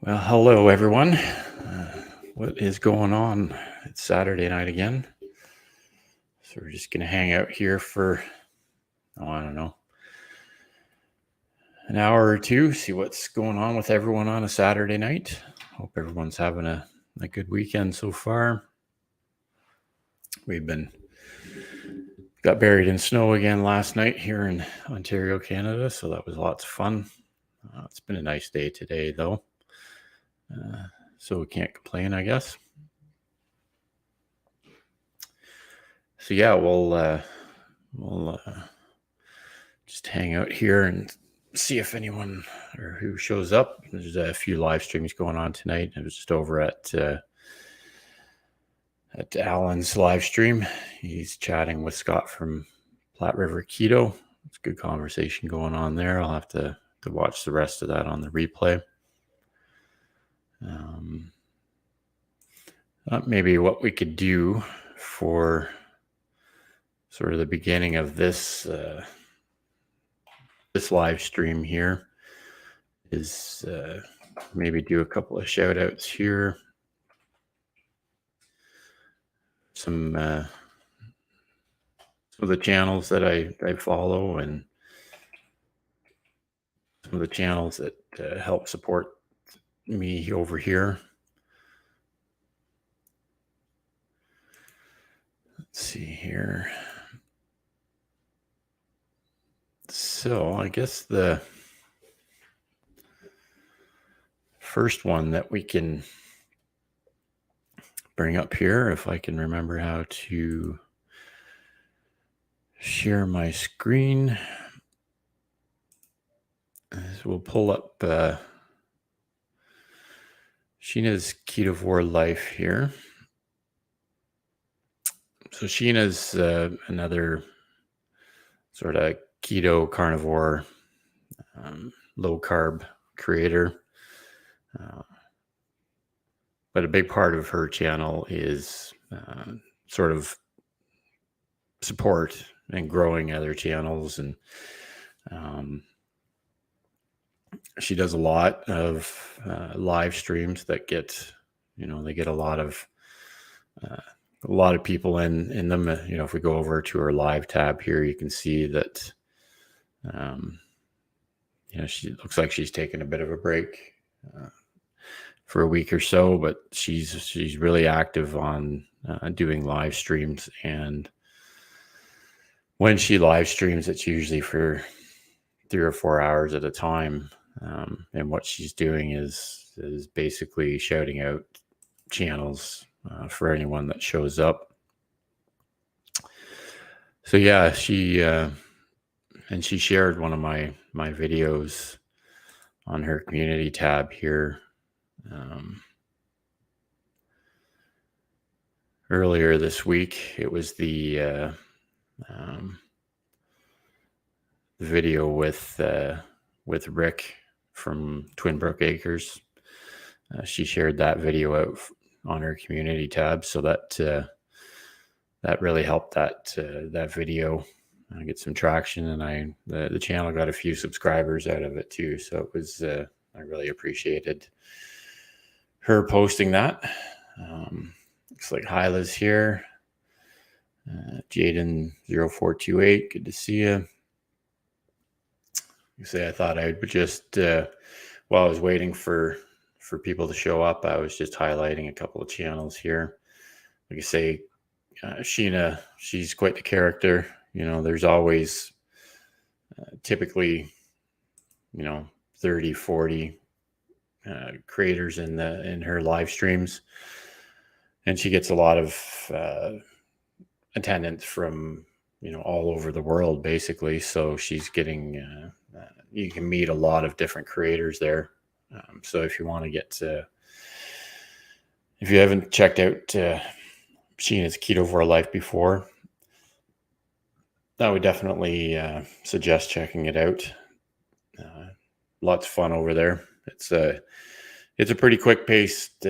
Well, hello everyone. What is going on? It's Saturday night again. So we're just going to hang out here for, I don't know, an hour or two, see what's going on with everyone on a Saturday night. Hope everyone's having a good weekend so far. We've got buried in snow again last night here in Ontario, Canada. So that was lots of fun. It's been a nice day today, though. So we can't complain, I guess. So yeah, we'll just hang out here and see if anyone or who shows up. There's a few live streams going on tonight. I was just over at Alan's live stream. He's chatting with Scott from Platte River Keto. It's a good conversation going on there. I'll have to watch the rest of that on the replay. Maybe what we could do for sort of the beginning of this live stream here is maybe do a couple of shout outs here. Some of the channels that I follow and some of the channels that help support me over here. Let's see here. So I guess the first one that we can bring up here, if I can remember how to share my screen, is we'll pull up Sheena's Ketovore Life here. So Sheena's another sort of keto carnivore low carb creator. But a big part of her channel is sort of support and growing other channels. And she does a lot of live streams that get, they get a lot of people in them. If we go over to her live tab here, you can see that, she looks like she's taken a bit of a break for a week or so, but she's really active on doing live streams. And when she live streams, it's usually for 3 or 4 hours at a time. And what she's doing is basically shouting out channels for anyone that shows up. So yeah, she shared one of my videos on her community tab here earlier this week. It was the video with Rick from Twin Brook Acres. She shared that video out on her community tab, so that really helped that video get some traction, and the channel got a few subscribers out of it too. So it was I really appreciated her posting that. Looks like Hyla's here. Jaden 0428, good to see you. You say I thought I would just while I was waiting for people to show up, I was just highlighting a couple of channels here. Like I say, Sheena, she's quite the character. There's always typically 30, 40 creators in her live streams, and she gets a lot of attendance from all over the world, basically. So she's getting you can meet a lot of different creators there. So if you want to get if you haven't checked out Sheena's Ketovore Life before, I would definitely suggest checking it out. Lots of fun over there. It's a pretty quick paced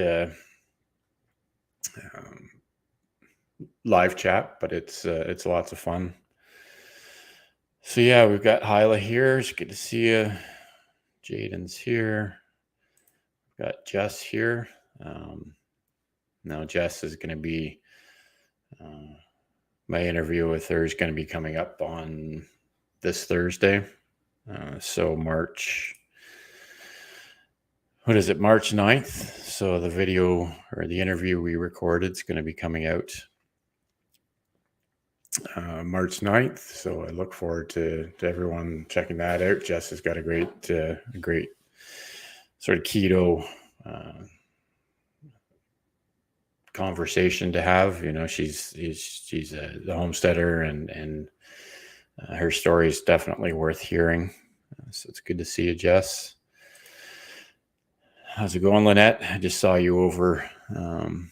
live chat, but it's lots of fun. So yeah, we've got Hyla here. It's good to see you. Jaden's here. got Jess here. Now Jess is going to be, my interview with her is going to be coming up on this Thursday. So March 9th. So the video or the interview we recorded is going to be coming out March 9th. So I look forward to everyone checking that out. Jess has got a great sort of keto conversation to have. She's the homesteader, and her story is definitely worth hearing. So it's good to see you, Jess. How's it going, Lynette? I just saw you over on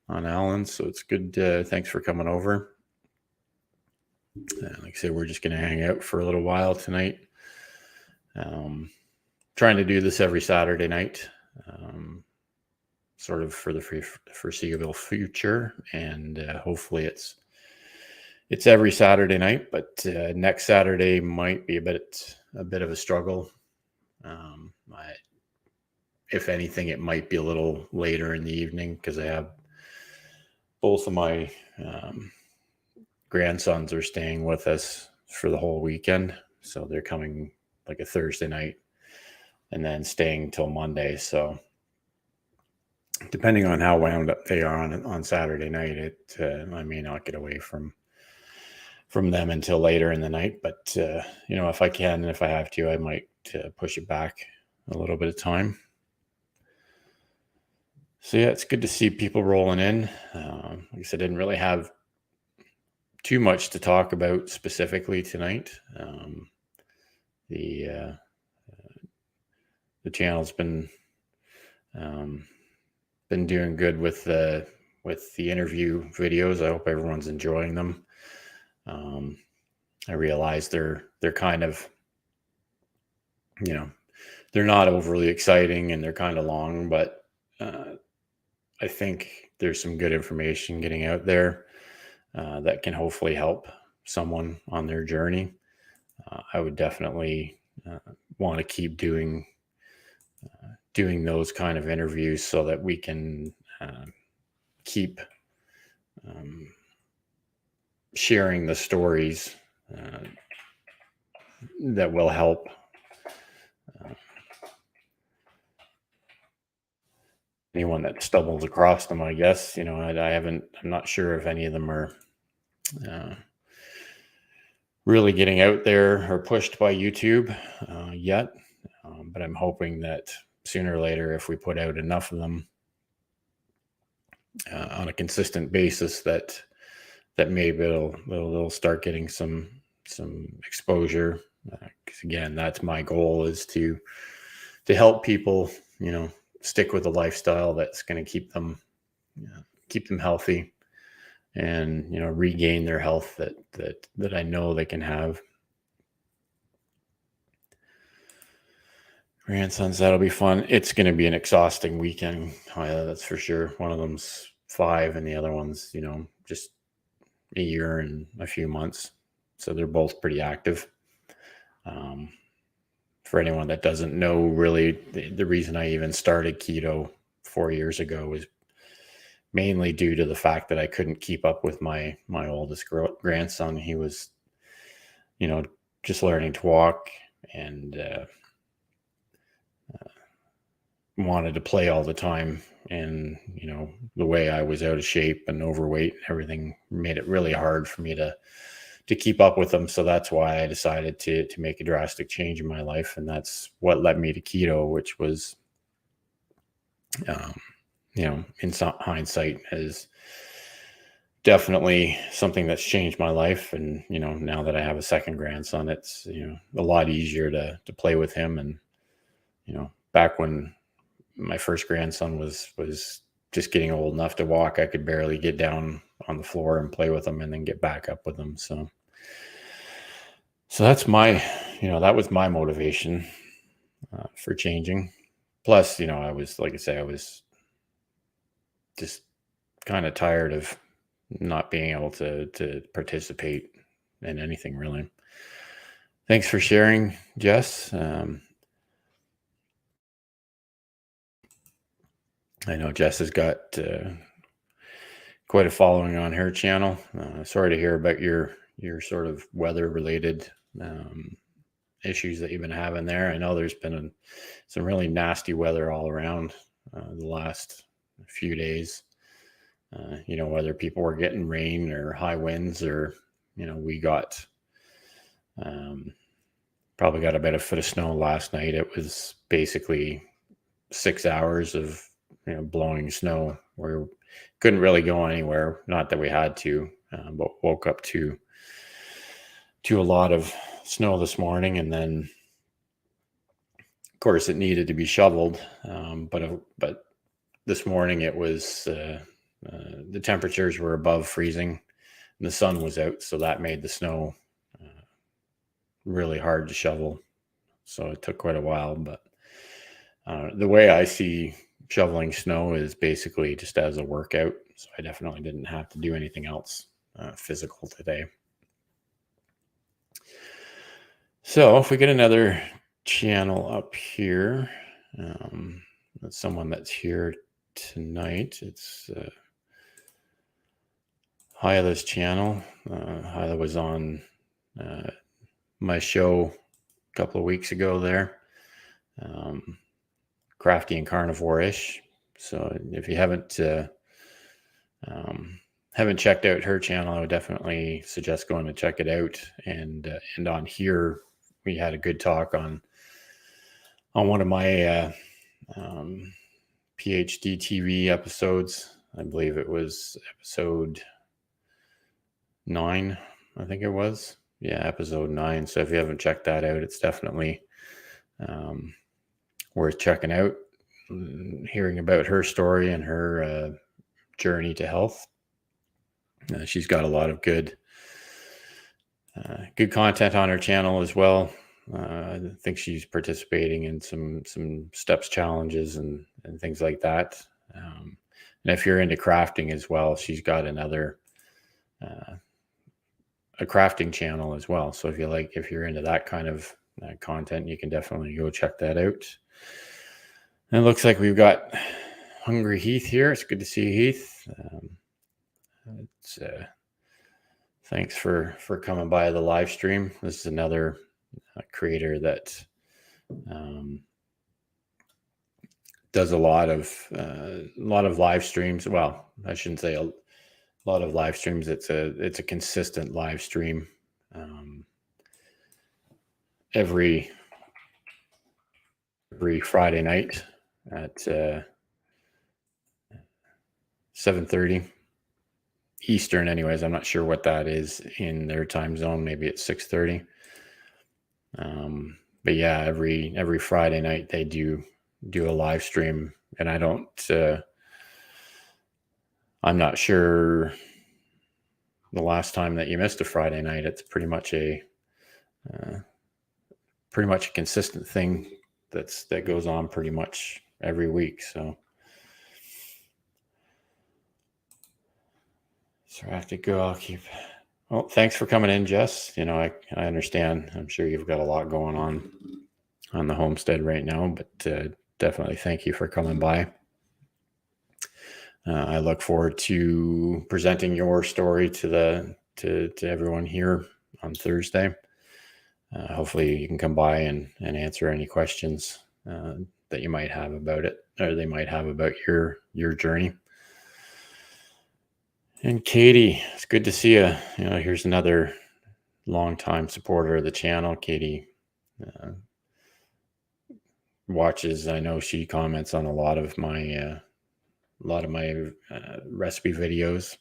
Allen, so it's good. Thanks for coming over. Like I said, we're just going to hang out for a little while tonight. Trying to do this every Saturday night, sort of for the foreseeable future, and hopefully it's every Saturday night. But next Saturday might be a bit of a struggle. If anything, it might be a little later in the evening because I have both of my grandsons are staying with us for the whole weekend. So they're coming like a Thursday night and then staying till Monday. So depending on how wound up they are on Saturday night, I may not get away from them until later in the night. But, if I can, and if I have to, I might push it back a little bit of time. So yeah, it's good to see people rolling in. Like I said, I didn't really have too much to talk about specifically tonight. The channel's been doing good with the interview videos. I hope everyone's enjoying them. I realize they're kind of, they're not overly exciting and they're kind of long, but I think there's some good information getting out there that can hopefully help someone on their journey. I would definitely want to keep doing those kind of interviews so that we can keep sharing the stories that will help anyone that stumbles across them, I guess. I'm not sure if any of them are really getting out there or pushed by YouTube yet. But I'm hoping that sooner or later, if we put out enough of them on a consistent basis, that maybe it'll start getting some exposure. Because again, that's my goal, is to help people, stick with a lifestyle that's going to keep them healthy and, regain their health that I know they can have. Grandsons, that'll be fun. It's going to be an exhausting weekend. That's for sure. One of them's 5 and the other one's, just a year and a few months. So they're both pretty active. For anyone that doesn't know, really, the reason I even started keto 4 years ago was mainly due to the fact that I couldn't keep up with my oldest grandson. He was, just learning to walk and wanted to play all the time. And, the way I was out of shape and overweight, everything made it really hard for me to keep up with them. So that's why I decided to make a drastic change in my life. And that's what led me to keto, which was, in hindsight, is definitely something that's changed my life. And, now that I have a second grandson, it's, a lot easier to play with him. And, back when my first grandson was just getting old enough to walk, I could barely get down on the floor and play with him and then get back up with him. So that's that was my motivation for changing. Plus, I was, like I say, I was just kind of tired of not being able to participate in anything, really. Thanks for sharing, Jess. I know Jess has got quite a following on her channel. Sorry to hear about your sort of weather related issues that you've been having there. I know there's been some really nasty weather all around the last few days. Whether people were getting rain or high winds, or we got probably got about a foot of snow last night. It was basically 6 hours of blowing snow where we couldn't really go anywhere. Not that we had to, but woke up to a lot of snow this morning, and then of course it needed to be shoveled. But this morning it was the temperatures were above freezing, and the sun was out, so that made the snow really hard to shovel. So it took quite a while, but the way I see shoveling snow is basically just as a workout. So I definitely didn't have to do anything else physical today. So if we get another channel up here, that's someone that's here tonight. It's Hyla's channel. Hyla was on my show a couple of weeks ago there. Crafty and carnivore-ish. So if you haven't checked out her channel, I would definitely suggest going to check it out. And on here, we had a good talk on one of my PhD TV episodes. I believe it was episode 9. I think it was. Yeah, episode 9. So if you haven't checked that out, it's definitely worth checking out, hearing about her story and her journey to health. She's got a lot of good content on her channel as well. I think she's participating in some steps challenges and things like that. And if you're into crafting as well, she's got another a crafting channel as well. So if you're into that kind of content, you can definitely go check that out. And it looks like we've got Hungry Heath here. It's good to see you, Heath. Thanks for coming by the live stream. This is another creator that does a lot of live streams. Well, I shouldn't say a lot of live streams. It's a consistent live stream every Friday night at 7:30 Eastern. Anyways, I'm not sure what that is in their time zone. Maybe it's 6:30. But yeah, every Friday night they do a live stream, and I don't. I'm not sure the last time that you missed a Friday night. It's pretty much a consistent thing that goes on pretty much every week. So I have to go. I'll keep. Well, thanks for coming in, Jess. I understand. I'm sure you've got a lot going on the homestead right now, but definitely thank you for coming by. I look forward to presenting your story to everyone here on Thursday. Hopefully you can come by and answer any questions that you might have about it, or they might have about your journey. And Katie, it's good to see you. Here's another longtime supporter of the channel. Katie watches. I know she comments on a lot of my recipe videos.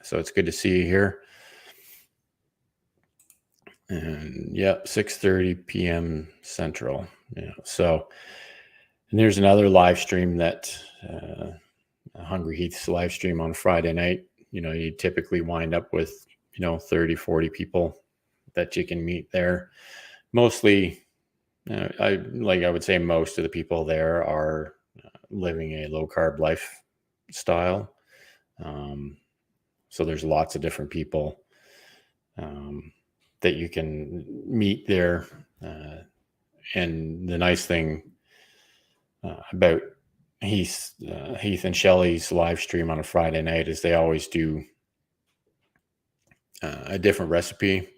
So it's good to see you here. And yep, 6:30 p.m. Central. So, and there's another live stream that Hungry Heath's live stream on Friday night. You typically wind up with 30, 40 people that you can meet there. Mostly, I would say most of the people there are living a low carb lifestyle. So there's lots of different people that you can meet there. And the nice thing about Heath and Shelley's live stream on a Friday night is they always do a different recipe.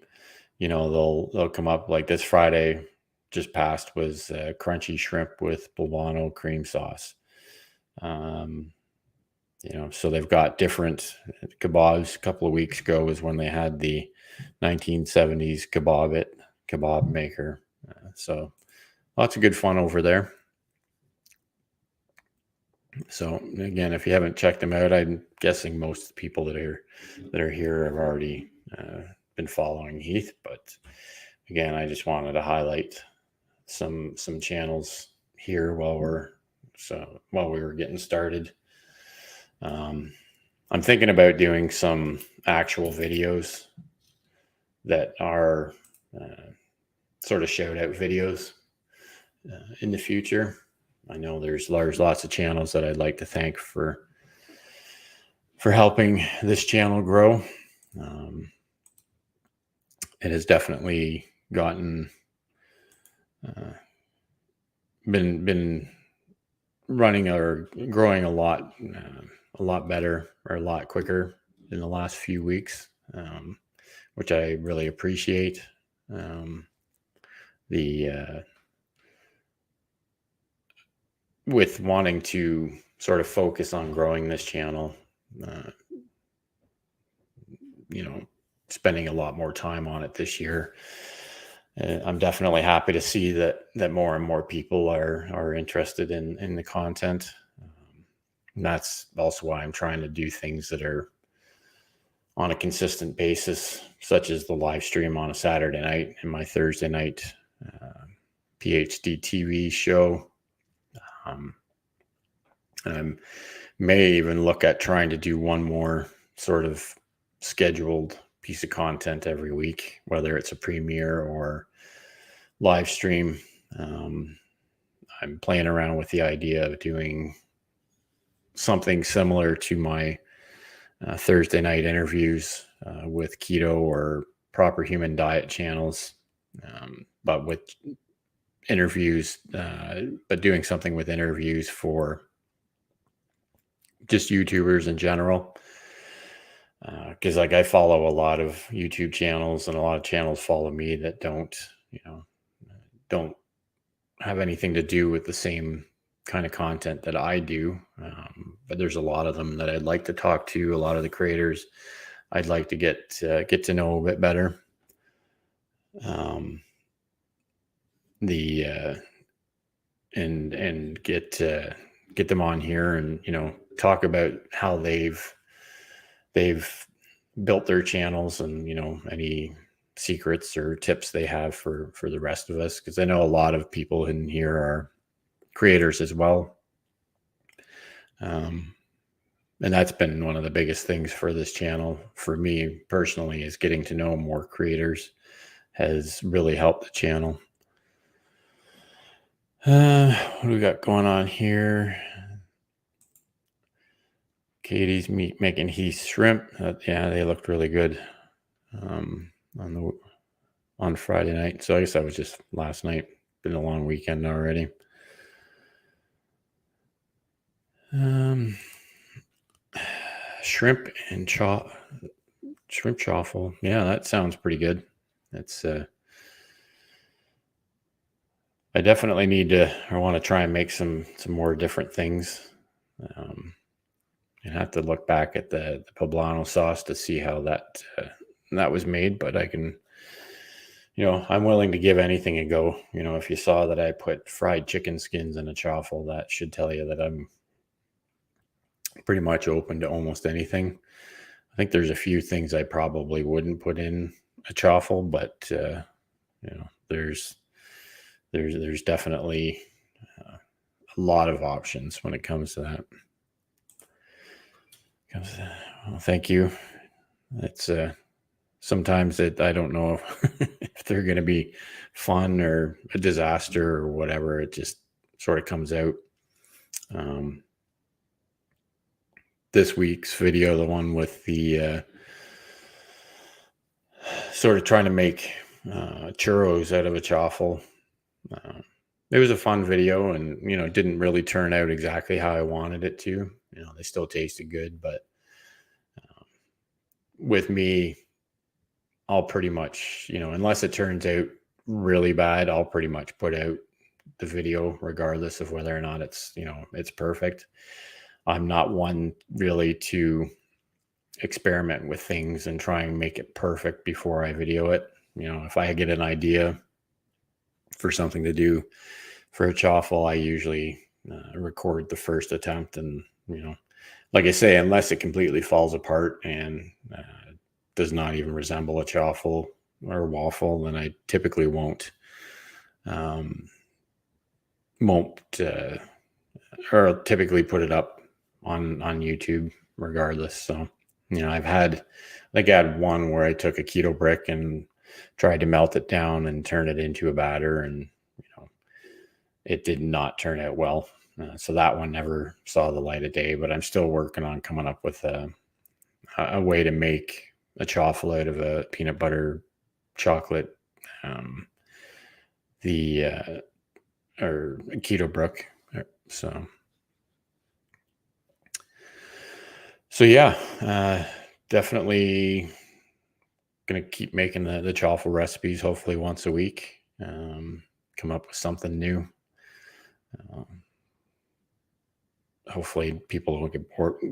They'll come up like this Friday just passed was crunchy shrimp with poblano cream sauce. So they've got different kebabs. A couple of weeks ago was when they had the 1970s kebab maker. So lots of good fun over there. So again, if you haven't checked them out, I'm guessing most people that are here have already been following Heath. But again, I just wanted to highlight some channels here while we were getting started. I'm thinking about doing some actual videos that are sort of shout out videos in the future. I know there's lots of channels that I'd like to thank for helping this channel grow. It has definitely gotten been running or growing a lot better or a lot quicker in the last few weeks, which I really appreciate. With wanting to sort of focus on growing this channel, spending a lot more time on it this year. I'm definitely happy to see that more and more people are interested in the content. And that's also why I'm trying to do things that are on a consistent basis, such as the live stream on a Saturday night and my Thursday night PhD TV show. And I may even look at trying to do one more sort of scheduled piece of content every week, whether it's a premiere or live stream. I'm playing around with the idea of doing something similar to my Thursday night interviews with keto or proper human diet channels, but with interviews, but doing something with interviews for just YouTubers in general. Because I follow a lot of YouTube channels, and a lot of channels follow me that don't have anything to do with the same kind of content that I do. But there's a lot of them that I'd like to talk to. A lot of the creators I'd like to get to know a bit better. And get them on here and talk about how they've built their channels and any secrets or tips they have for the rest of us, because I know a lot of people in here are creators as well. And that's been one of the biggest things for this channel for me personally, is getting to know more creators has really helped the channel. What do we got going on here? Katie's making Heath shrimp. Yeah, they looked really good on Friday night. So I guess that was just last night. Been a long weekend already. Shrimp chaffle. Yeah, that sounds pretty good. That's I definitely want to try and make some more different things. And have to look back at the poblano sauce to see how that was made, but I can, I'm willing to give anything a go. If you saw that I put fried chicken skins in a chaffle, that should tell you that I'm pretty much open to almost anything. I think there's a few things I probably wouldn't put in a chaffle, but there's definitely a lot of options when it comes to that. Well, thank you. It's sometimes I don't know if they're going to be fun or a disaster or whatever. It just sort of comes out. This week's video, the one with the sort of trying to make churros out of a chaffle. it was a fun video, and it didn't really turn out exactly how I wanted it to. They still tasted good, but with me, I'll pretty much, unless it turns out really bad, I'll pretty much put out the video regardless of whether or not it's perfect. I'm not one really to experiment with things and try and make it perfect before I video it. If I get an idea for something to do for a chaffle, I usually record the first attempt, and like I say, unless it completely falls apart and does not even resemble a chaffle or waffle, then I typically won't or I'll typically put it up on YouTube regardless. So I think I had one where I took a keto brick and tried to melt it down and turn it into a batter, and it did not turn out well. So that one never saw the light of day, but I'm still working on coming up with a way to make a chaffle out of a peanut butter chocolate, the or keto brick. So yeah, definitely gonna keep making the chaffle recipes. Hopefully once a week. Come up with something new. Hopefully people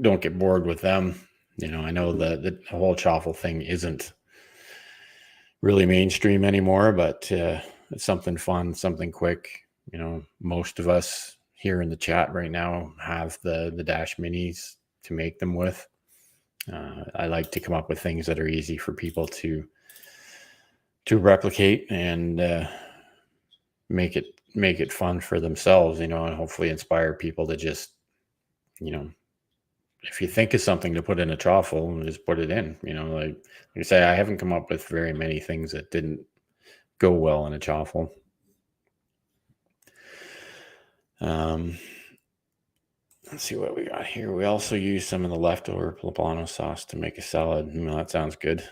don't get bored with them. I know the whole chaffle thing isn't really mainstream anymore, but it's something fun, something quick. Most of us here in the chat right now have the Dash Minis to make them with. I like to come up with things that are easy for people to replicate and make it fun for themselves, and hopefully inspire people to just, if you think of something to put in a chaffle, just put it in. Like I say, I haven't come up with very many things that didn't go well in a chaffle. Let's see what we got here. We also use some of the leftover poblano sauce to make a salad. That sounds good.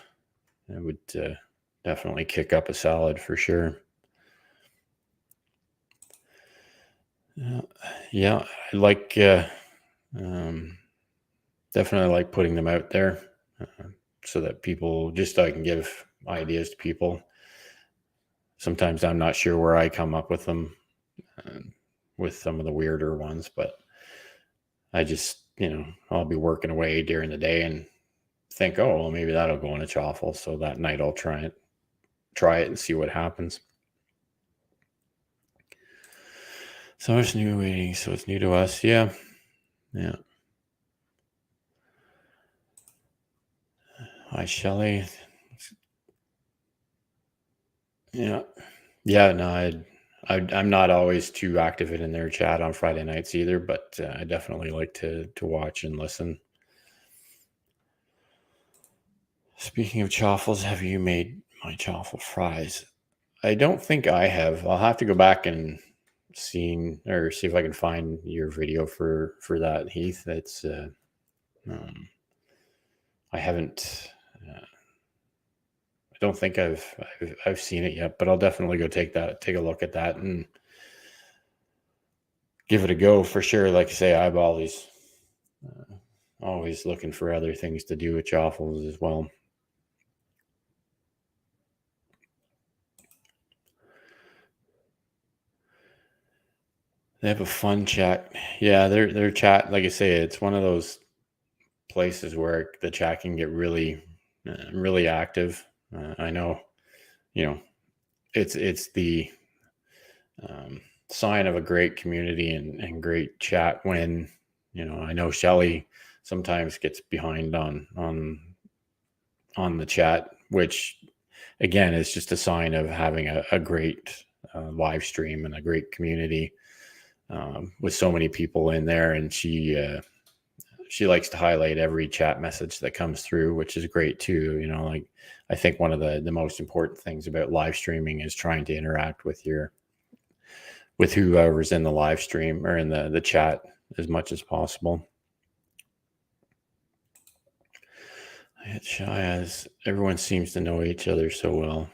It would definitely kick up a salad for sure. Yeah, I like definitely like putting them out there so that people, just so I can give ideas to people. Sometimes I'm not sure where I come up with them, with some of the weirder ones, but I just, I'll be working away during the day and think, oh, well, maybe that'll go in a chaffle. So that night I'll try it and see what happens. So it's new waiting. So it's new to us. Yeah. Yeah. Hi, Shelly. Yeah. Yeah. No, I'm not always too active in their chat on Friday nights either, but I definitely like to watch and listen. Speaking of chaffles, have you made my chaffle fries? I don't think I have. I'll have to go back and see if I can find your video for that, Heath. That's I haven't. I don't think I've seen it yet, but I'll definitely go take a look at that and give it a go for sure. Like I say, I'm always looking for other things to do with chaffles as well. They have a fun chat. Yeah, their chat, like I say, it's one of those places where the chat can get really, really active. I know, it's the sign of a great community and great chat when, I know Shelly sometimes gets behind on the chat, which again is just a sign of having a great live stream and a great community with so many people in there. And she likes to highlight every chat message that comes through, which is great too. Like I think one of the most important things about live streaming is trying to interact with whoever's in the live stream or in the chat as much as possible. It's shy as everyone seems to know each other so well.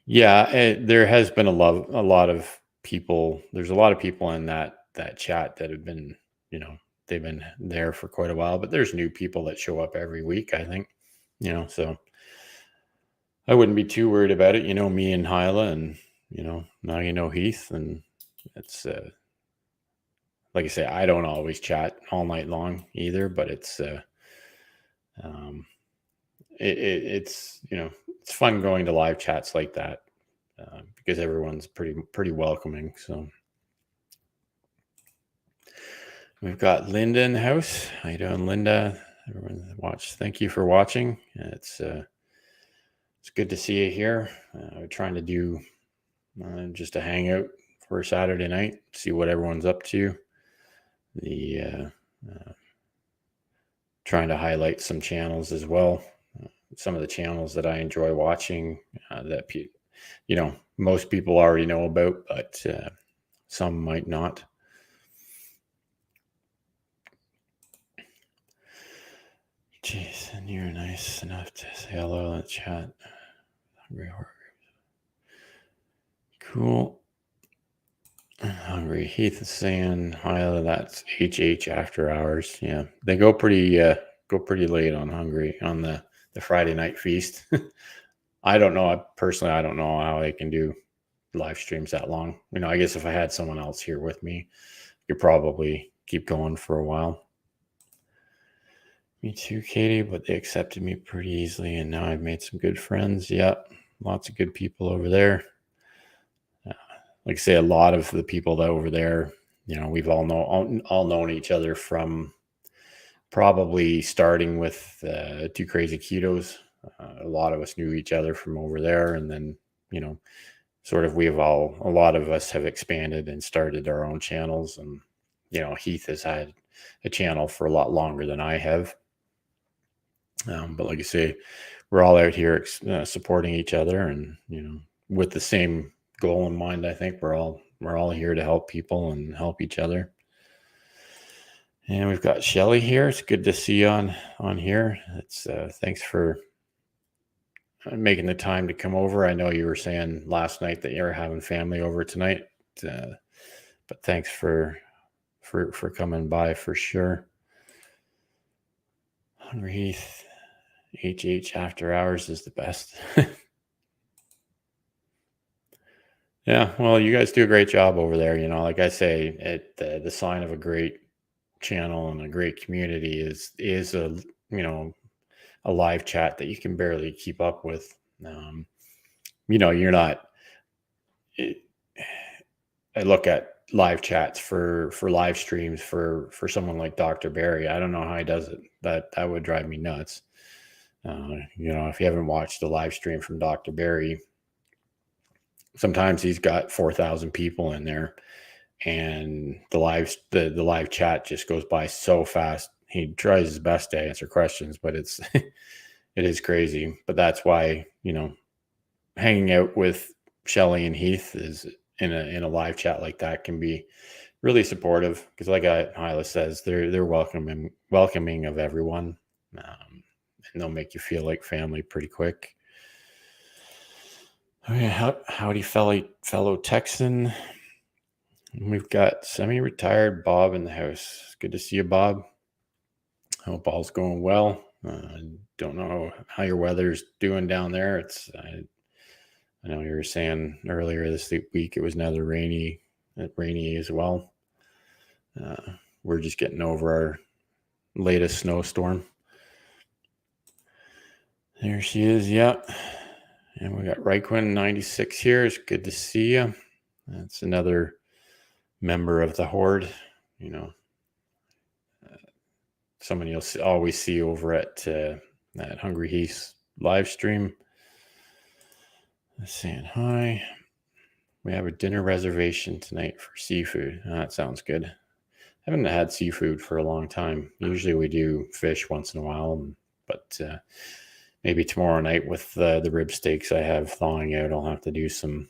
Yeah, there has been a lot of people. There's a lot of people in that chat that have been, you know, they've been there for quite a while. But there's new people that show up every week. I think, so I wouldn't be too worried about it. Me and Hyla, and now Heath, and it's like I say, I don't always chat all night long either, but um, it's it's fun going to live chats like that because everyone's pretty welcoming. So we've got Linda in the house. How you doing, Linda? Everyone watch. Thank you for watching. It's good to see you here. We're trying to do just a hangout for Saturday night. See what everyone's up to. The trying to highlight some channels as well. Some of the channels that I enjoy watching that most people already know about, but some might not. Jason, you're nice enough to say hello in the chat. Cool. Hungry Heath is saying hi. That's HH after hours. Yeah, they go pretty late on Hungry on the Friday night feast. I don't know. Personally, I don't know how they can do live streams that long. I guess if I had someone else here with me, you could probably keep going for a while. Me too, Katie, but they accepted me pretty easily, and now I've made some good friends. Yep, lots of good people over there. Like I say, a lot of the people that over there, we've all known each other from probably starting with Two Crazy Ketos. A lot of us knew each other from over there, and then sort of a lot of us have expanded and started our own channels, and Heath has had a channel for a lot longer than I have. But like I say, we're all out here supporting each other, and with the same goal in mind. I think we're all here to help people and help each other. And we've got Shelly here. It's good to see you on here. It's thanks for making the time to come over. I know you were saying last night that you were having family over tonight, but thanks for coming by for sure. Hungry Heath, HH after hours is the best. Yeah, well, you guys do a great job over there. Like I say, the sign of a great channel and a great community is a live chat that you can barely keep up with. You're not. I look at live chats for live streams for someone like Dr. Barry. I don't know how he does it. That would drive me nuts. If you haven't watched the live stream from Dr. Barry, sometimes he's got 4,000 people in there, and the live chat just goes by so fast. He tries his best to answer questions, but it is crazy. But that's why hanging out with Shelly and Heath is in a live chat like that can be really supportive, because like Hyla says, they're welcoming of everyone, and they'll make you feel like family pretty quick. Okay, howdy, fellow Texan. We've got semi-retired Bob in the house. Good to see you, Bob. Hope all's going well. Don't know how your weather's doing down there. I know you were saying earlier this week it was another rainy as well. We're just getting over our latest snowstorm. There she is. Yep. And we got Raikkonen 96 here. It's good to see you. That's another member of the Horde. Someone you'll always see over at Hungry Heath's live stream. Saying hi. We have a dinner reservation tonight for seafood. That sounds good. I haven't had seafood for a long time. Usually we do fish once in a while, but maybe tomorrow night with the rib steaks I have thawing out, I'll have to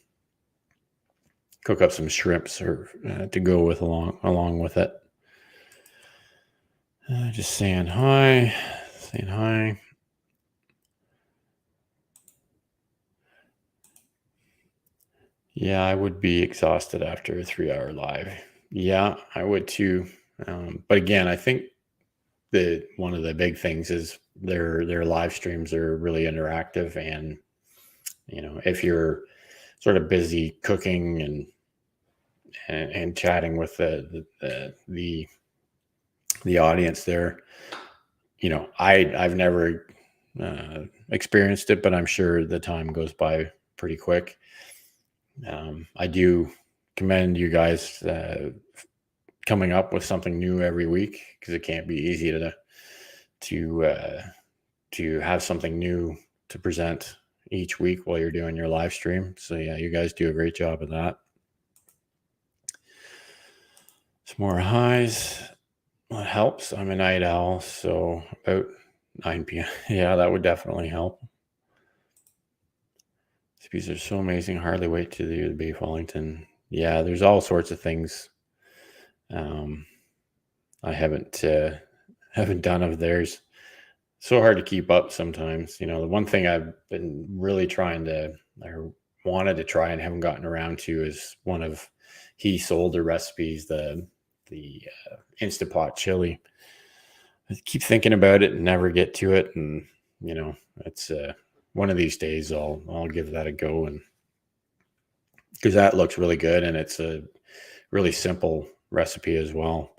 cook up some shrimps or to go with along with it. Just saying hi. Yeah, I would be exhausted after a 3-hour live. Yeah, I would too. But again, I think the one of the big things is their live streams are really interactive, and if you're sort of busy cooking and chatting with the audience there, I've never experienced it, but I'm sure the time goes by pretty quick. I do commend you guys coming up with something new every week, because it can't be easy to uh, to have something new to present each week while you're doing your live stream. So yeah, you guys do a great job of that. Some more highs. Well, it helps. I'm a night owl, so about 9 p.m. Yeah, that would definitely help. These pieces are so amazing. Hardly wait to do the Beef Wellington. Yeah, there's all sorts of things. Um, I haven't done of theirs. So hard to keep up sometimes. The one thing I've been really trying to, or wanted to try and haven't gotten around to, is one of Heath's older recipes, the Instapot chili. I keep thinking about it and never get to it, and it's one of these days I'll give that a go, and because that looks really good, and it's a really simple recipe as well.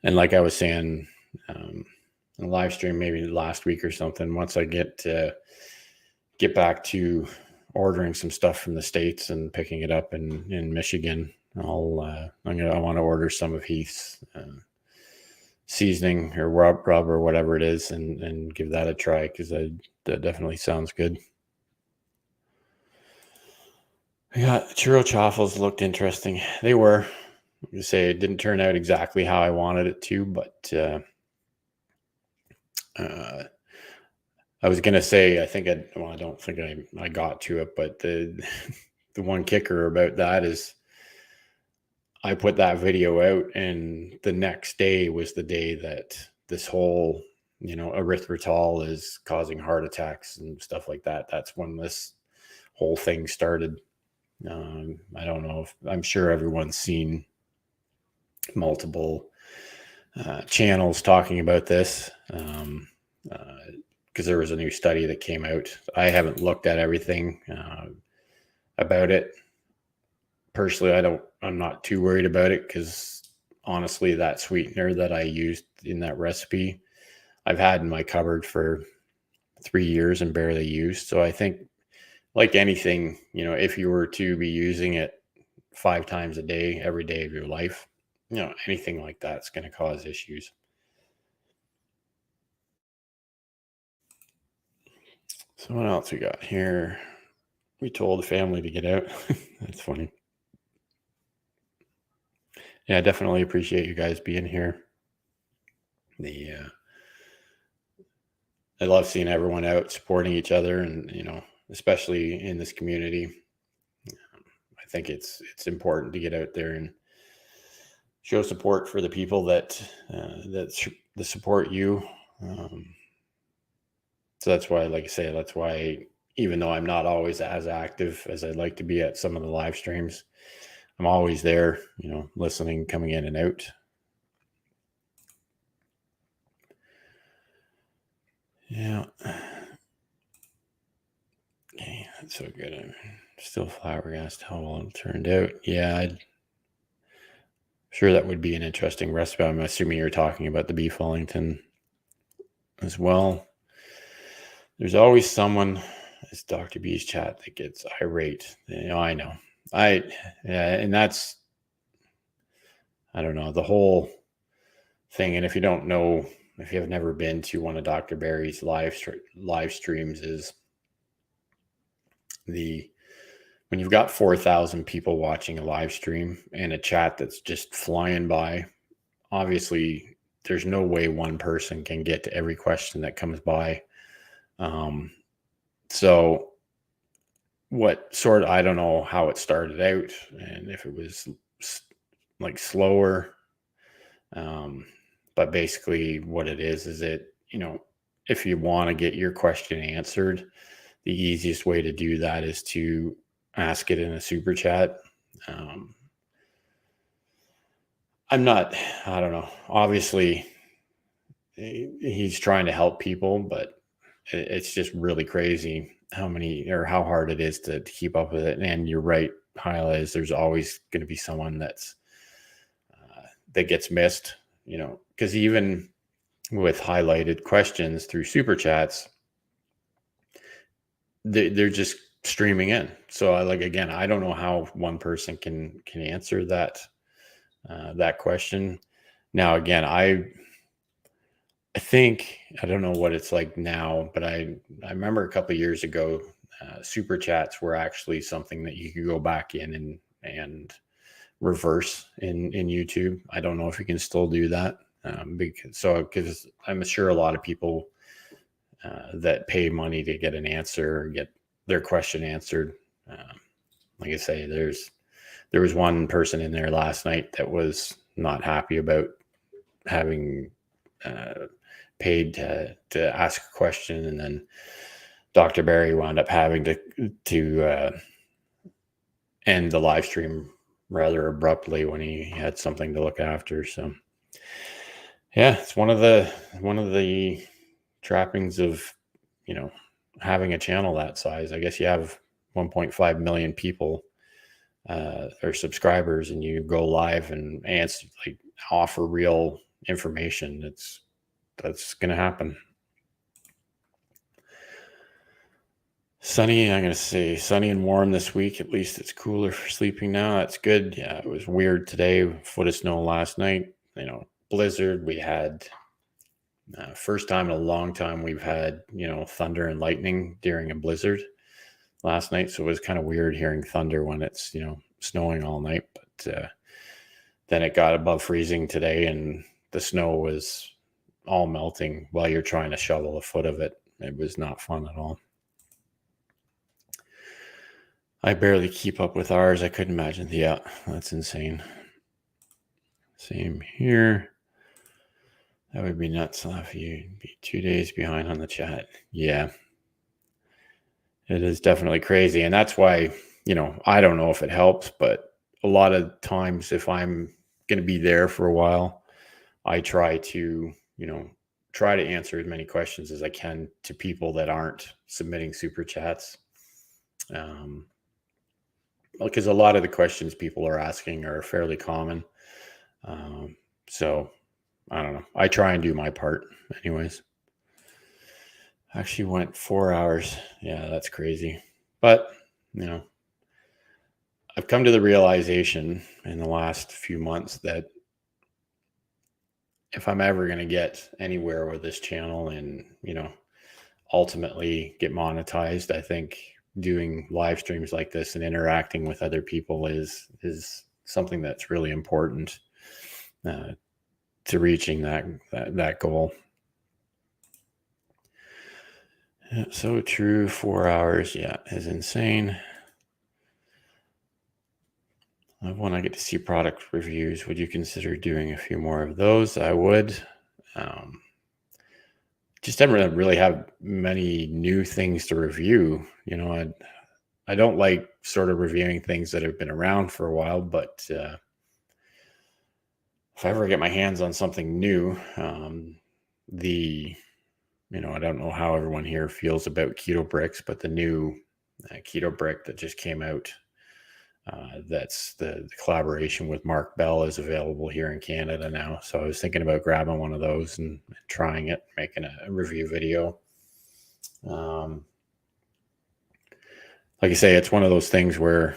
And like I was saying, in a live stream maybe last week or something, once I get back to ordering some stuff from the States and picking it up in Michigan, I want to order some of Heath's seasoning or rub or whatever it is, and give that a try, because that definitely sounds good. Yeah, churro chaffles looked interesting. They were. You say it didn't turn out exactly how I wanted it to, but I was gonna say, I don't think I got to it, but the the one kicker about that is I put that video out, and the next day was the day that this whole erythritol is causing heart attacks and stuff like that. That's when this whole thing started. I don't know if I'm sure everyone's seen multiple channels talking about this. Because there was a new study that came out. I haven't looked at everything about it. Personally, I'm not too worried about it, because honestly, that sweetener that I used in that recipe, I've had in my cupboard for 3 years and barely used. So I think, like anything, if you were to be using it 5 times a day, every day of your life, anything like that's going to cause issues. So what else we got here? We told the family to get out. That's funny. Yeah, I definitely appreciate you guys being here. The I love seeing everyone out supporting each other, and especially in this community. I think it's important to get out there and show support for the people that support you. Um, so that's why, like I say, that's why, even though I'm not always as active as I'd like to be at some of the live streams, I'm always there, listening, coming in and out. Yeah. Okay, that's so good. I'm still flabbergasted how well it turned out. Yeah, I'm sure that would be an interesting recipe. I'm assuming you're talking about the beef Wellington as well. There's always someone, it's Dr. B's chat, that gets irate. I know. Yeah, and that's, I don't know, the whole thing. And if you don't know, if you have never been to one of Dr. Barry's live streams, is when you've got 4,000 people watching a live stream and a chat that's just flying by, obviously there's no way one person can get to every question that comes by. So I don't know how it started out, and if it was like slower. But basically what it is if you want to get your question answered, the easiest way to do that is to ask it in a super chat. I don't know. Obviously, he's trying to help people, but it's just really crazy how hard it is to keep up with it. And you're right, Hyla, is there's always going to be someone that gets missed, because even with highlighted questions through super chats, they're just streaming in. So again, I don't know how one person can answer that question. Now, again, I think, I don't know what it's like now, but I remember a couple of years ago, super chats were actually something that you could go back in and reverse in YouTube. I don't know if you can still do that, because I'm sure a lot of people that pay money to get an answer or get their question answered. Like I say, there was one person in there last night that was not happy about having paid to ask a question, and then Dr. Barry wound up having to end the live stream rather abruptly when he had something to look after. So yeah, it's one of the trappings of having a channel that size. I guess you have 1.5 million people or subscribers, and you go live and answer, offer real information. That's going to happen. Sunny, I'm going to say sunny and warm this week. At least it's cooler for sleeping now. That's good. Yeah, it was weird today. Foot of snow last night. Blizzard. We had first time in a long time we've had thunder and lightning during a blizzard last night. So it was kind of weird hearing thunder when it's snowing all night. But then it got above freezing today, and the snow was all melting while you're trying to shovel a foot of it. It was not fun at all. I barely keep up with ours. I couldn't imagine. Yeah, that's insane. Same here. That would be nuts if you'd be 2 days behind on the chat. Yeah, it is definitely crazy. And that's why, I don't know if it helps, but a lot of times if I'm going to be there for a while, I try to answer as many questions as I can to people that aren't submitting super chats. Because a lot of the questions people are asking are fairly common. So I don't know. I try and do my part anyways. Actually went 4 hours. Yeah, that's crazy. But, I've come to the realization in the last few months that if I'm ever going to get anywhere with this channel and, ultimately get monetized, I think doing live streams like this and interacting with other people is something that's really important to reaching that goal. Yeah, so true. 4 hours, yeah, is insane. When I get to see product reviews, would you consider doing a few more of those? I would. Just don't really have many new things to review. I don't like sort of reviewing things that have been around for a while, but if I ever get my hands on something new, I don't know how everyone here feels about keto bricks, but the new keto brick that just came out, that's the collaboration with Mark Bell, is available here in Canada now. So I was thinking about grabbing one of those and trying it, making a review video. Like I say, it's one of those things where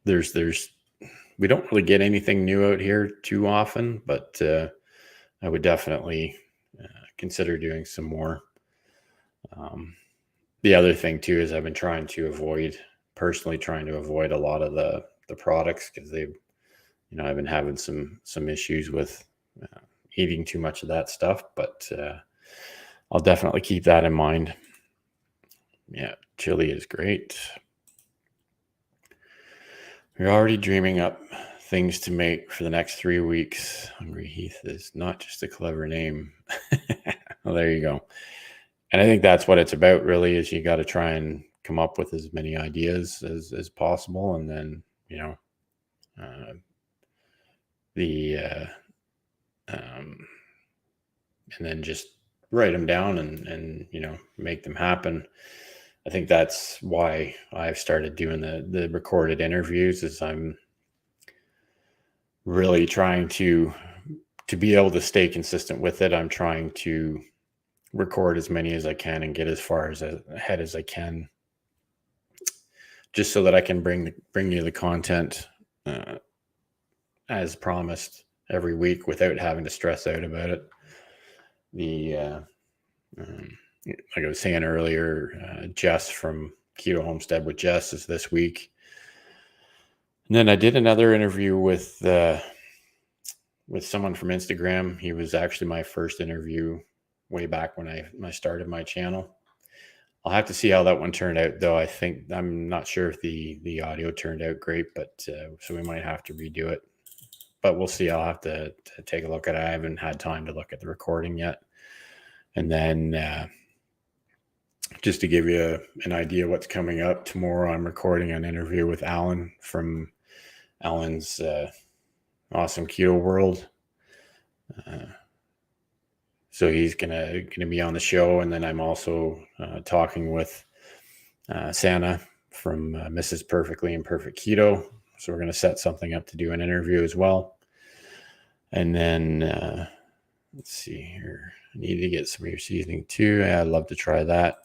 we don't really get anything new out here too often, but I would definitely consider doing some more. The other thing too is I've been trying to avoid a lot of the products, because I've been having some issues with eating too much of that stuff, but I'll definitely keep that in mind. Yeah, chili is great. We're already dreaming up things to make for the next 3 weeks. Hungry Heath is not just a clever name. Well, there you go. And I think that's what it's about, really, is you got to try and come up with as many ideas as possible, and then uh, the and then just write them down and make them happen. I think that's why I've started doing the recorded interviews, is I'm really trying to be able to stay consistent with it. I'm trying to record as many as I can and get as far ahead as I can, just so that I can bring you the content as promised every week without having to stress out about it. Like I was saying earlier, Jess from Keto Homestead with Jess is this week. And then I did another interview with someone from Instagram. He was actually my first interview way back when I started my channel. I'll have to see how that one turned out, though. I'm not sure if the audio turned out great, but so we might have to redo it. But we'll see. I'll have to take a look at it. I haven't had time to look at the recording yet. And then just to give you an idea what's coming up, tomorrow I'm recording an interview with Alan from Alan's Awesome Keto World. So he's gonna be on the show, and then I'm also talking with Santa from Mrs. Perfectly Imperfect Keto. So we're gonna set something up to do an interview as well. And then let's see here. I need to get some of your seasoning too. I'd love to try that.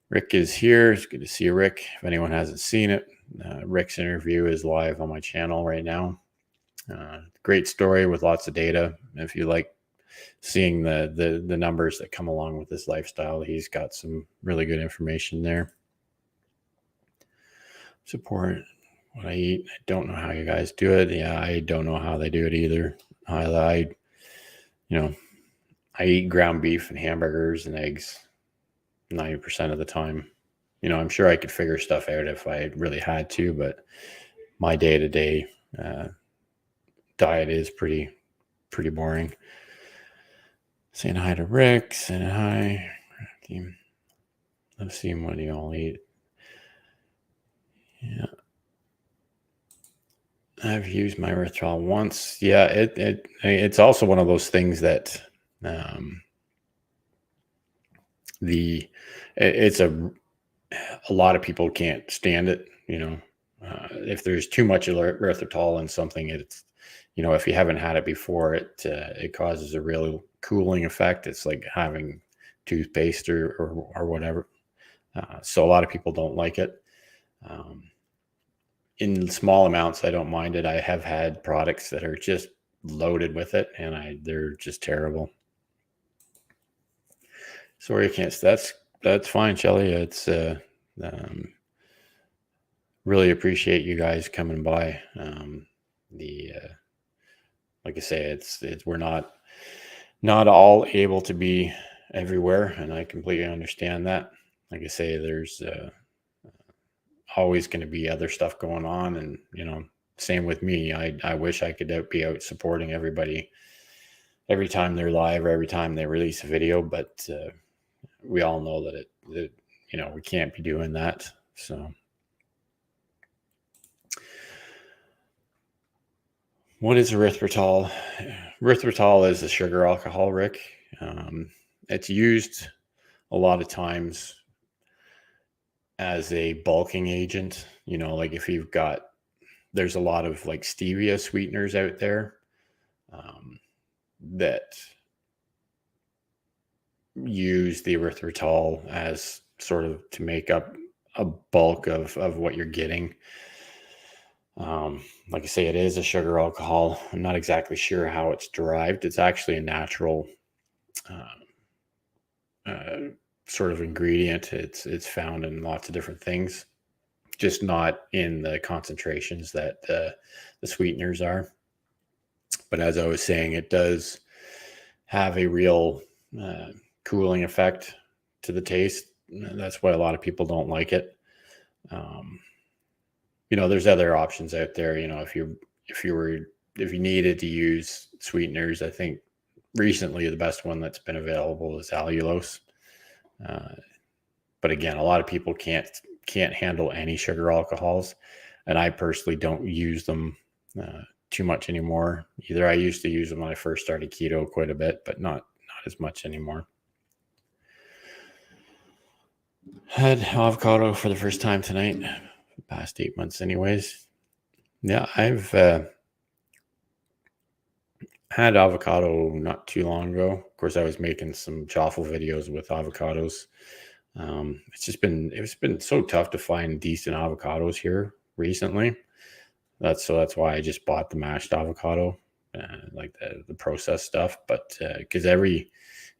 Rick is here. It's good to see you, Rick. If anyone hasn't seen it, Rick's interview is live on my channel right now. Great story with lots of data. If you like seeing the numbers that come along with this lifestyle, he's got some really good information there. Support what I eat. I don't know how you guys do it. Yeah, I don't know how they do it either. I eat ground beef and hamburgers and eggs 90% of the time. I'm sure I could figure stuff out if I really had to, but my day-to-day diet is pretty boring. Saying hi to Rick, saying hi. Let's see what you all eat. Yeah. I've used my erythritol once. Yeah, it's also one of those things that it's a lot of people can't stand it. If there's too much erythritol in something, it's if you haven't had it before, it causes a real cooling effect. It's like having toothpaste or whatever. So a lot of people don't like it. In small amounts, I don't mind it. I have had products that are just loaded with it, and they're just terrible. Sorry, I can't. That's fine, Shelly. It's really appreciate you guys coming by. Like I say, it's we're not all able to be everywhere, and I completely understand that. Like I say, there's always going to be other stuff going on, and same with me. I wish I could be out supporting everybody every time they're live or every time they release a video, but we all know that we can't be doing that. So what is erythritol? Erythritol is a sugar alcohol, Rick. It's used a lot of times as a bulking agent. Like if there's a lot of like stevia sweeteners out there that use the erythritol as sort of to make up a bulk of what you're getting. Like I say, it is a sugar alcohol. I'm not exactly sure how it's derived. It's actually a natural sort of ingredient. It's found in lots of different things, just not in the concentrations that the sweeteners are. But as I was saying, it does have a real cooling effect to the taste. That's why a lot of people don't like it. There's other options out there. If you needed to use sweeteners, I think recently the best one that's been available is allulose. But again, a lot of people can't can't handle any sugar alcohols, and I personally don't use them too much anymore either. I used to use them when I first started keto quite a bit, but not as much anymore. Had avocado for the first time tonight, the past 8 months anyways. Yeah, I've had avocado not too long ago. Of course, I was making some chaffle videos with avocados. It's been so tough to find decent avocados here recently. That's why I just bought the mashed avocado, like the processed stuff. But because the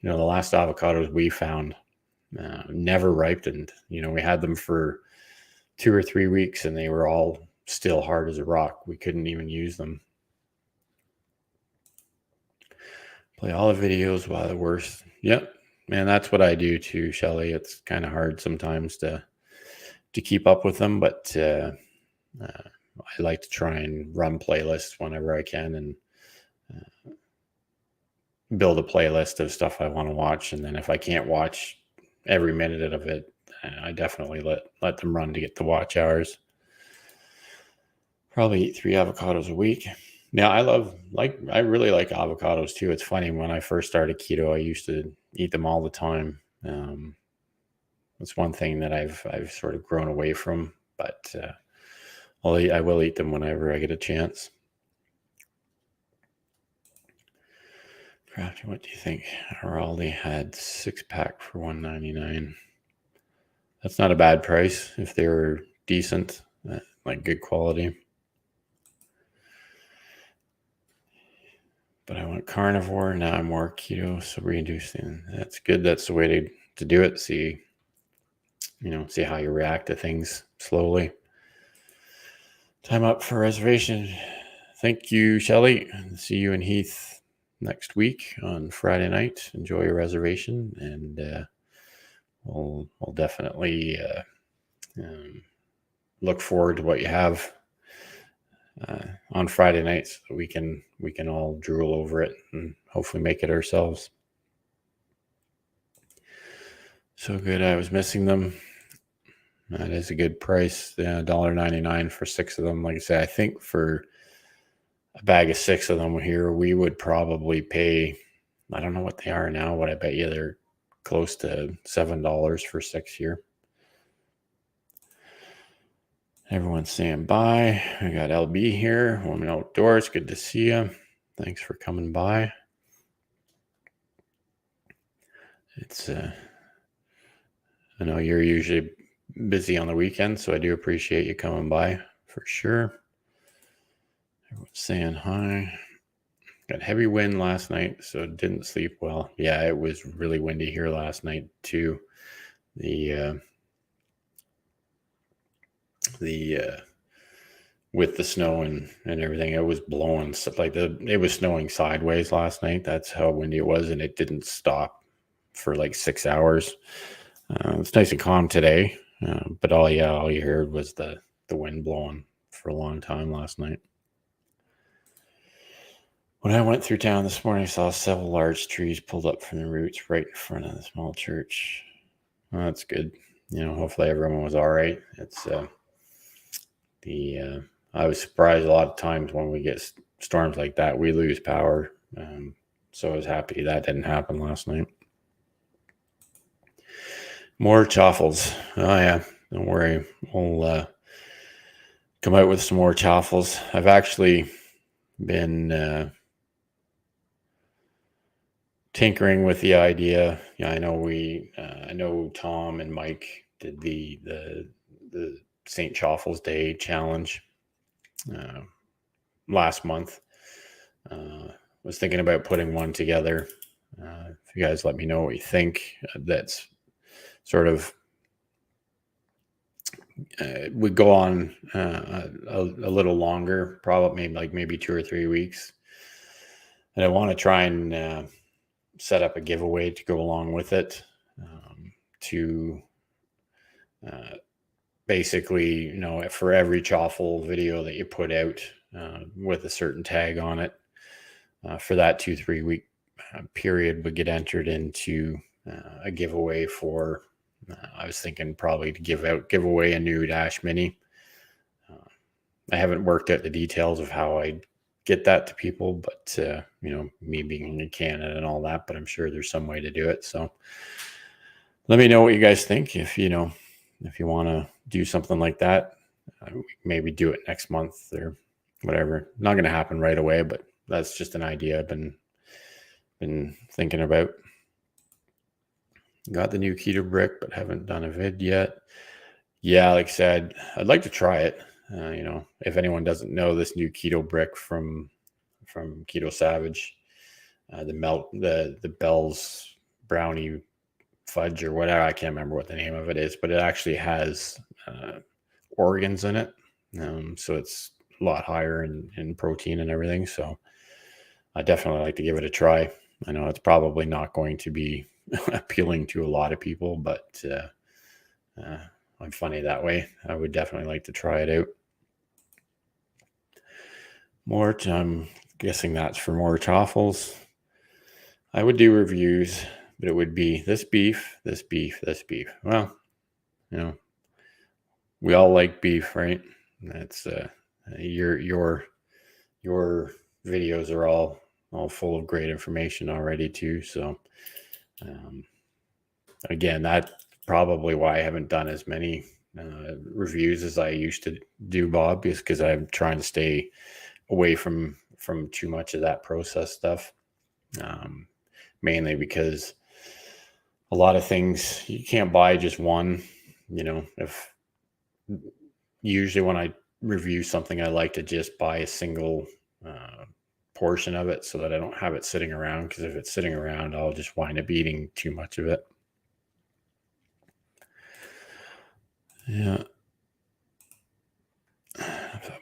last avocados we found never ripened. We had them for 2 or 3 weeks and they were all still hard as a rock. We couldn't even use them. Play all the videos while the worst. Yep. Man, that's what I do too, Shelly. It's kind of hard sometimes to keep up with them, but I like to try and run playlists whenever I can and build a playlist of stuff I want to watch. And then if I can't watch every minute of it, I definitely let them run to get the watch hours. Probably eat 3 avocados a week. Now I really like avocados too. It's funny, when I first started keto, I used to eat them all the time. It's one thing that I've sort of grown away from, but I will eat them whenever I get a chance. Crafty, what do you think? Aldi had 6-pack for $1.99. That's not a bad price if they were decent, like good quality. But I went carnivore. Now I'm more keto, so reducing. That's good. That's the way to do it. See how you react to things slowly. Time up for reservation. Thank you, Shelly. See you and Heath next week on Friday night. Enjoy your reservation, and we'll definitely look forward to what you have on Friday nights, so we can all drool over it and hopefully make it ourselves. So good. I was missing them. That is a good price. $1.99 for 6 of them. Like I said, I think for a bag of 6 of them here, we would probably pay, I don't know what they are now, but I bet you they're close to $7 for 6 here. Everyone's saying bye. I got LB here, Woman Outdoors. Good to see you. Thanks for coming by. It's I know you're usually busy on the weekend, so I do appreciate you coming by for sure. Everyone's saying hi. Got heavy wind last night, so didn't sleep well. Yeah, it was really windy here last night too. With the snow and everything, it was blowing it was snowing sideways last night. That's how windy it was, and it didn't stop for like 6 hours. It's nice and calm today, but all you heard was the wind blowing for a long time last night. When I went through town this morning, I saw several large trees pulled up from the roots right in front of the small church. Well, that's good. Hopefully everyone was all right. It's I was surprised a lot of times when we get storms like that, we lose power. So I was happy that didn't happen last night. More chaffles. Oh yeah, don't worry. We'll come out with some more chaffles. I've actually been tinkering with the idea. Yeah, I know Tom and Mike did the St. Chaffles Day challenge last month. Was thinking about putting one together. If you guys let me know what you think, that's sort of would go on a little longer, probably maybe 2 or 3 weeks. And I want to try and set up a giveaway to go along with it, to basically, for every chaffle video that you put out with a certain tag on it, for that 2-3 week period would get entered into a giveaway for I was thinking probably to give away a new Dash Mini. I haven't worked out the details of how I get that to people, but me being in Canada and all that, but I'm sure there's some way to do it. So let me know what you guys think. If you want to do something like that, maybe do it next month or whatever. Not going to happen right away, but that's just an idea I've been thinking about. Got the new keto brick, but haven't done a vid yet. Yeah, like I said, I'd like to try it. If anyone doesn't know this new keto brick from Keto Savage, the Bell's brownie fudge or whatever, I can't remember what the name of it is, but it actually has organs in it, so it's a lot higher in protein and everything. So I definitely like to give it a try. I know it's probably not going to be appealing to a lot of people, but I'm funny that way. I would definitely like to try it out. Mort, I'm guessing that's for more Toffles. I would do reviews, but it would be this beef, this beef, this beef. Well, we all like beef, right? That's your videos are all full of great information already too. So again, that's probably why I haven't done as many reviews as I used to do, Bob, is because I'm trying to stay away from too much of that processed stuff. Mainly because a lot of things you can't buy just one. If usually when I review something, I like to just buy a single portion of it so that I don't have it sitting around, because if it's sitting around, I'll just wind up eating too much of it. Yeah.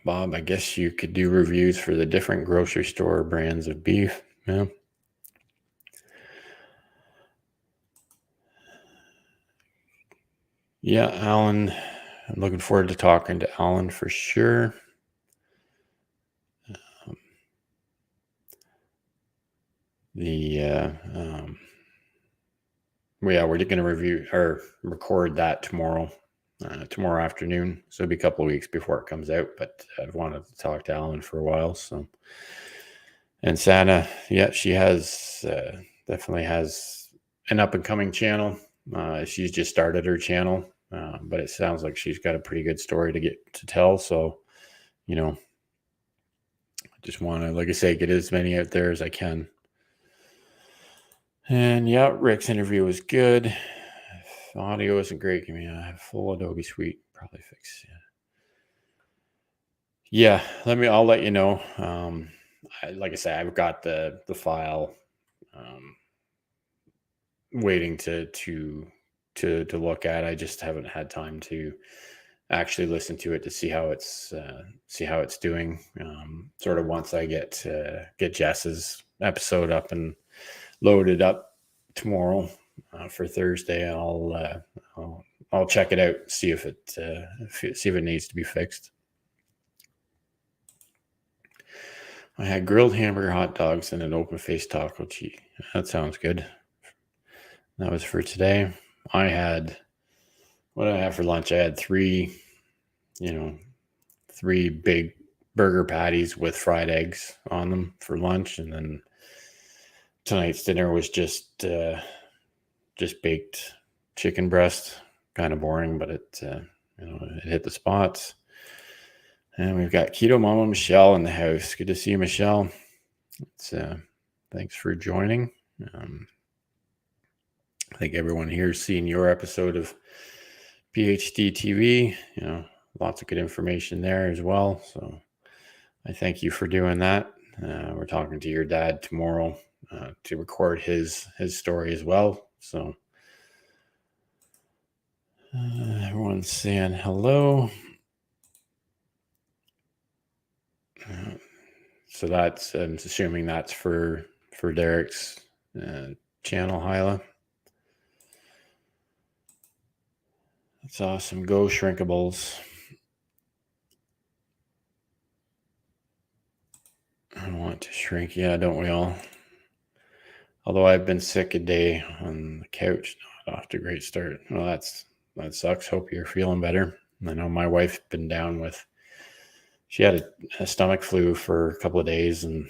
Bob, I guess you could do reviews for the different grocery store brands of beef. Yeah. Yeah, Alan. I'm looking forward to talking to Alan for sure. We're going to review or record that tomorrow afternoon. So it'll be a couple of weeks before it comes out, but I've wanted to talk to Alan for a while. So, and Santa, yeah, she definitely has an up and coming channel. She's just started her channel, but it sounds like she's got a pretty good story to tell. So, I just want to, like I say, get as many out there as I can. And yeah, Rick's interview was good. If the audio isn't great, give me a full Adobe Suite. Probably fix. Yeah, I'll let you know. Like I say, I've got the file waiting to look at. I just haven't had time to actually listen to it to see how it's doing. Sort of once I get Jess's episode up and loaded up tomorrow for Thursday, I'll check it out, see if it needs to be fixed. I had grilled hamburger, hot dogs, and an open faced taco. Gee, that sounds good. That was for today. What did I have for lunch? I had three big burger patties with fried eggs on them for lunch, and then tonight's dinner was just baked chicken breast. Kind of boring, but it hit the spots. And we've got Keto Mama Michelle in the house. Good to see you, Michelle. Thanks for joining. I think everyone here has seen your episode of PhD TV. Lots of good information there as well. So I thank you for doing that. We're talking to your dad tomorrow to record his story as well. So everyone's saying hello. So I'm assuming that's for Derek's channel, Hyla. That's awesome. Go Shrinkables. I want to shrink. Yeah, don't we all? Although I've been sick a day on the couch, Got off to a great start. Well, that sucks. Hope you're feeling better. I know my wife's been down with. She had a stomach flu for a couple of days and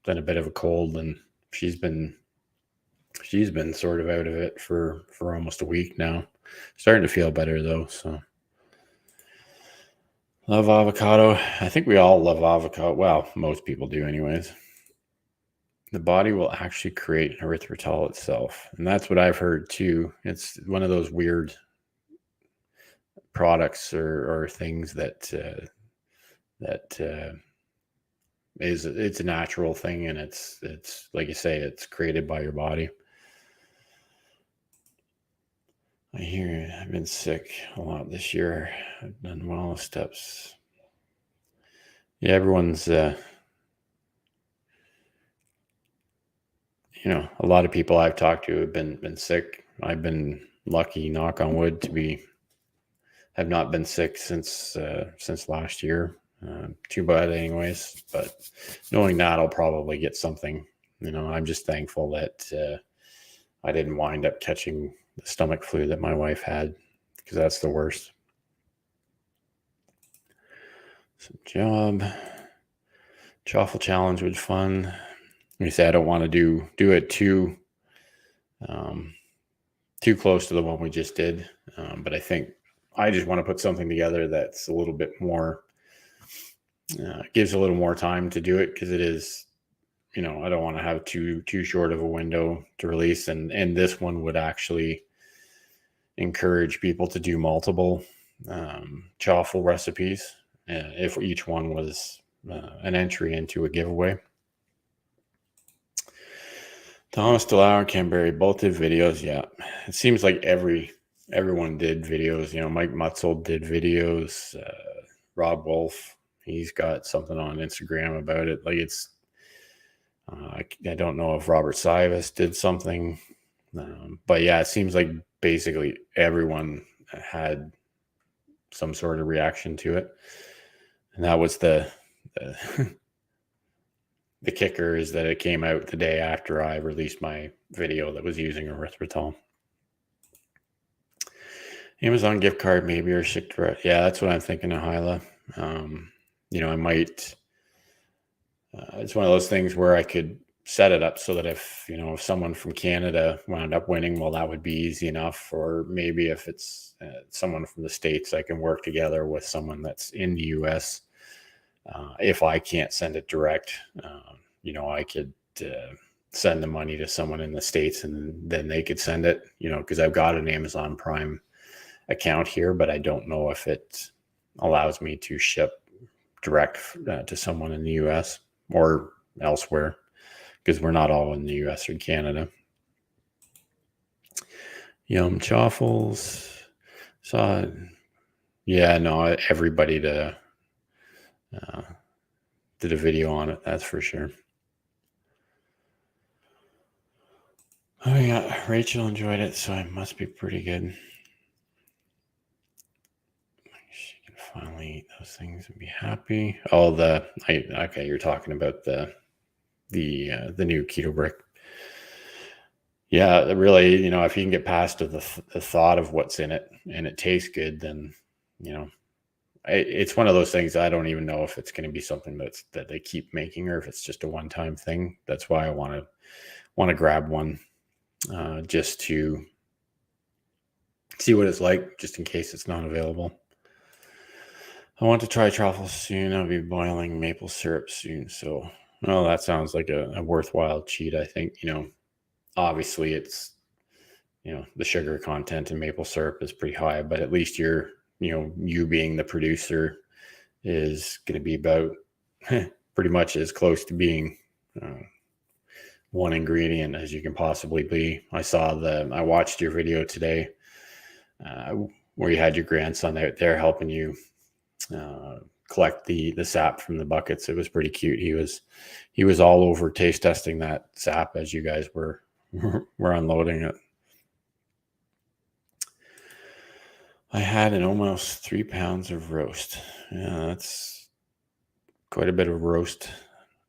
then a bit of a cold, and she's been sort of out of it for almost a week now. Starting to feel better though. So love avocado. I think we all love avocado. Well, most people do, anyways. The body will actually create erythritol itself, and that's what I've heard too. It's one of those weird products or things that it's a natural thing, and it's like you say, it's created by your body. I hear I've been sick a lot this year. I've done wellness steps. Yeah, everyone's a lot of people I've talked to have been sick. I've been lucky, knock on wood, to have not been sick since last year. Too bad anyways, but knowing that I'll probably get something. I'm just thankful that I didn't wind up catching the stomach flu that my wife had, because that's the worst. So job, chaffle challenge was fun. Like I say, I don't want to do it too close to the one we just did, but I think I just want to put something together that's a little bit more, gives a little more time to do it, because it is, I don't want to have too short of a window to release, and this one would actually encourage people to do multiple chaffle recipes, if each one was an entry into a giveaway. Thomas DeLauer and Canberry both did videos. Yeah, it seems like everyone did videos. Mike Mutzel did videos. Rob Wolf, he's got something on Instagram about it. Like it's, I don't know if Robert Sivas did something, but yeah, it seems like basically everyone had some sort of reaction to it, and that was the kicker, is that it came out the day after I released my video that was using erythritol. Amazon gift card maybe, or shipped direct. Yeah, that's what I'm thinking of, Hyla. I might. It's one of those things where I could set it up so that if someone from Canada wound up winning, well, that would be easy enough. Or maybe if it's someone from the States, I can work together with someone that's in the US. If I can't send it direct, I could send the money to someone in the States, and then they could send it, because I've got an Amazon Prime account here, but I don't know if it allows me to ship direct to someone in the US or elsewhere, because we're not all in the US or Canada. Yum chaffles. Saw it. Yeah, no, everybody did a video on it, that's for sure. Oh yeah, Rachel enjoyed it, so it must be pretty good. She can finally eat those things and be happy. Oh, okay, you're talking about the new keto brick. Yeah, really, if you can get past the thought of what's in it and it tastes good, then it's one of those things. I don't even know if it's going to be something that they keep making, or if it's just a one-time thing. That's why I want to grab one, just to see what it's like, just in case it's not available. I want to try truffles soon. I'll be boiling maple syrup soon. So, well, that sounds like a worthwhile cheat. I think, obviously it's, the sugar content in maple syrup is pretty high, but at least you being the producer is going to be about pretty much as close to being one ingredient as you can possibly be. I watched your video today where you had your grandson out there helping you collect the sap from the buckets. It was pretty cute. He was all over taste testing that sap as you guys were unloading it. I had an almost 3 pounds of roast. Yeah, that's quite a bit of roast.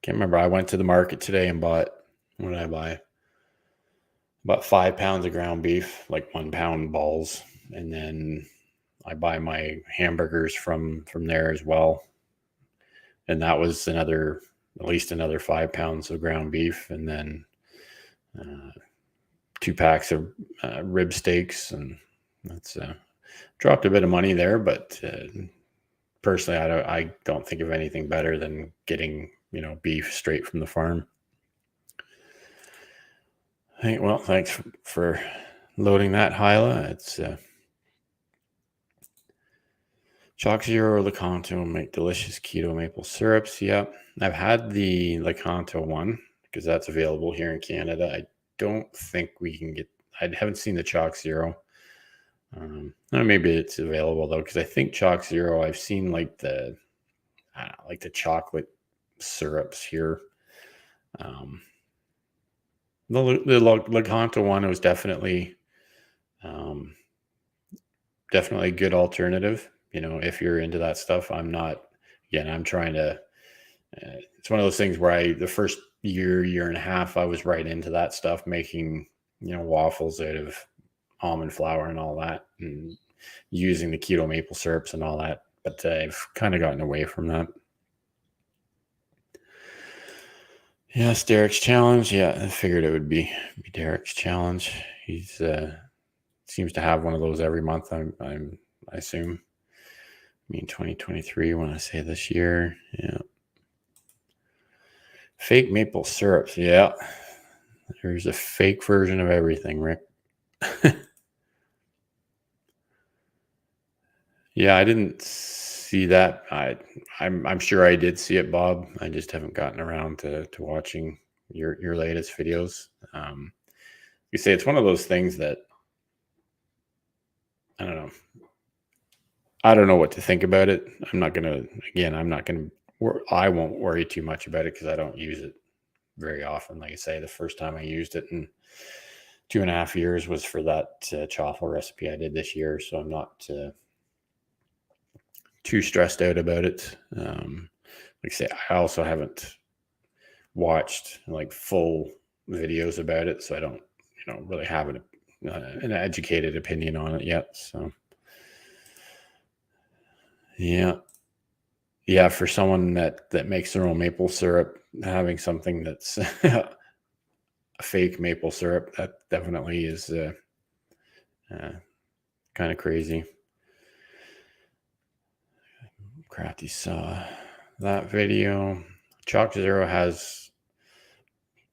Can't remember. I went to the market today and bought, what did I buy? about 5 pounds of ground beef, like 1 pound balls. And then I buy my hamburgers from there as well. And that was at least another 5 pounds of ground beef. And then 2 packs of rib steaks. And that's dropped a bit of money there, but personally, I don't think of anything better than getting, beef straight from the farm. Hey, well, thanks for loading that, Hyla. It's Chalk Zero Lecanto make delicious keto maple syrups. Yep, I've had the Lecanto one because that's available here in Canada. I don't think we can get. I haven't seen the Chalk Zero. Maybe it's available though, because I think Chalk Zero. I've seen like the chocolate syrups here. The Lecanto one was definitely a good alternative. If you're into that stuff. I'm not. Again, I'm trying to. It's one of those things where the first year and a half, I was right into that stuff, making waffles out of almond flour and all that, and using the keto maple syrups and all that. But I've kind of gotten away from that. Yes, Derek's challenge. Yeah, I figured it would be Derek's challenge. He's seems to have one of those every month. I assume. I mean, 2023. When I say this year, yeah. Fake maple syrups. Yeah, there's a fake version of everything, Rick. Yeah, I didn't see that. I'm sure I did see it, Bob. I just haven't gotten around to watching your latest videos. You say it's one of those things that I don't know. I don't know what to think about it. I'm not gonna. I won't worry too much about it because I don't use it very often. Like I say, the first time I used it in 2.5 years was for that chaffle recipe I did this year. So I'm not too stressed out about it. Like I say, I also haven't watched like full videos about it, so I don't, really have an educated opinion on it yet. So, yeah, for someone that makes their own maple syrup, having something that's a fake maple syrup, that definitely is kind of crazy. Crafty saw that video. Chalk Zero has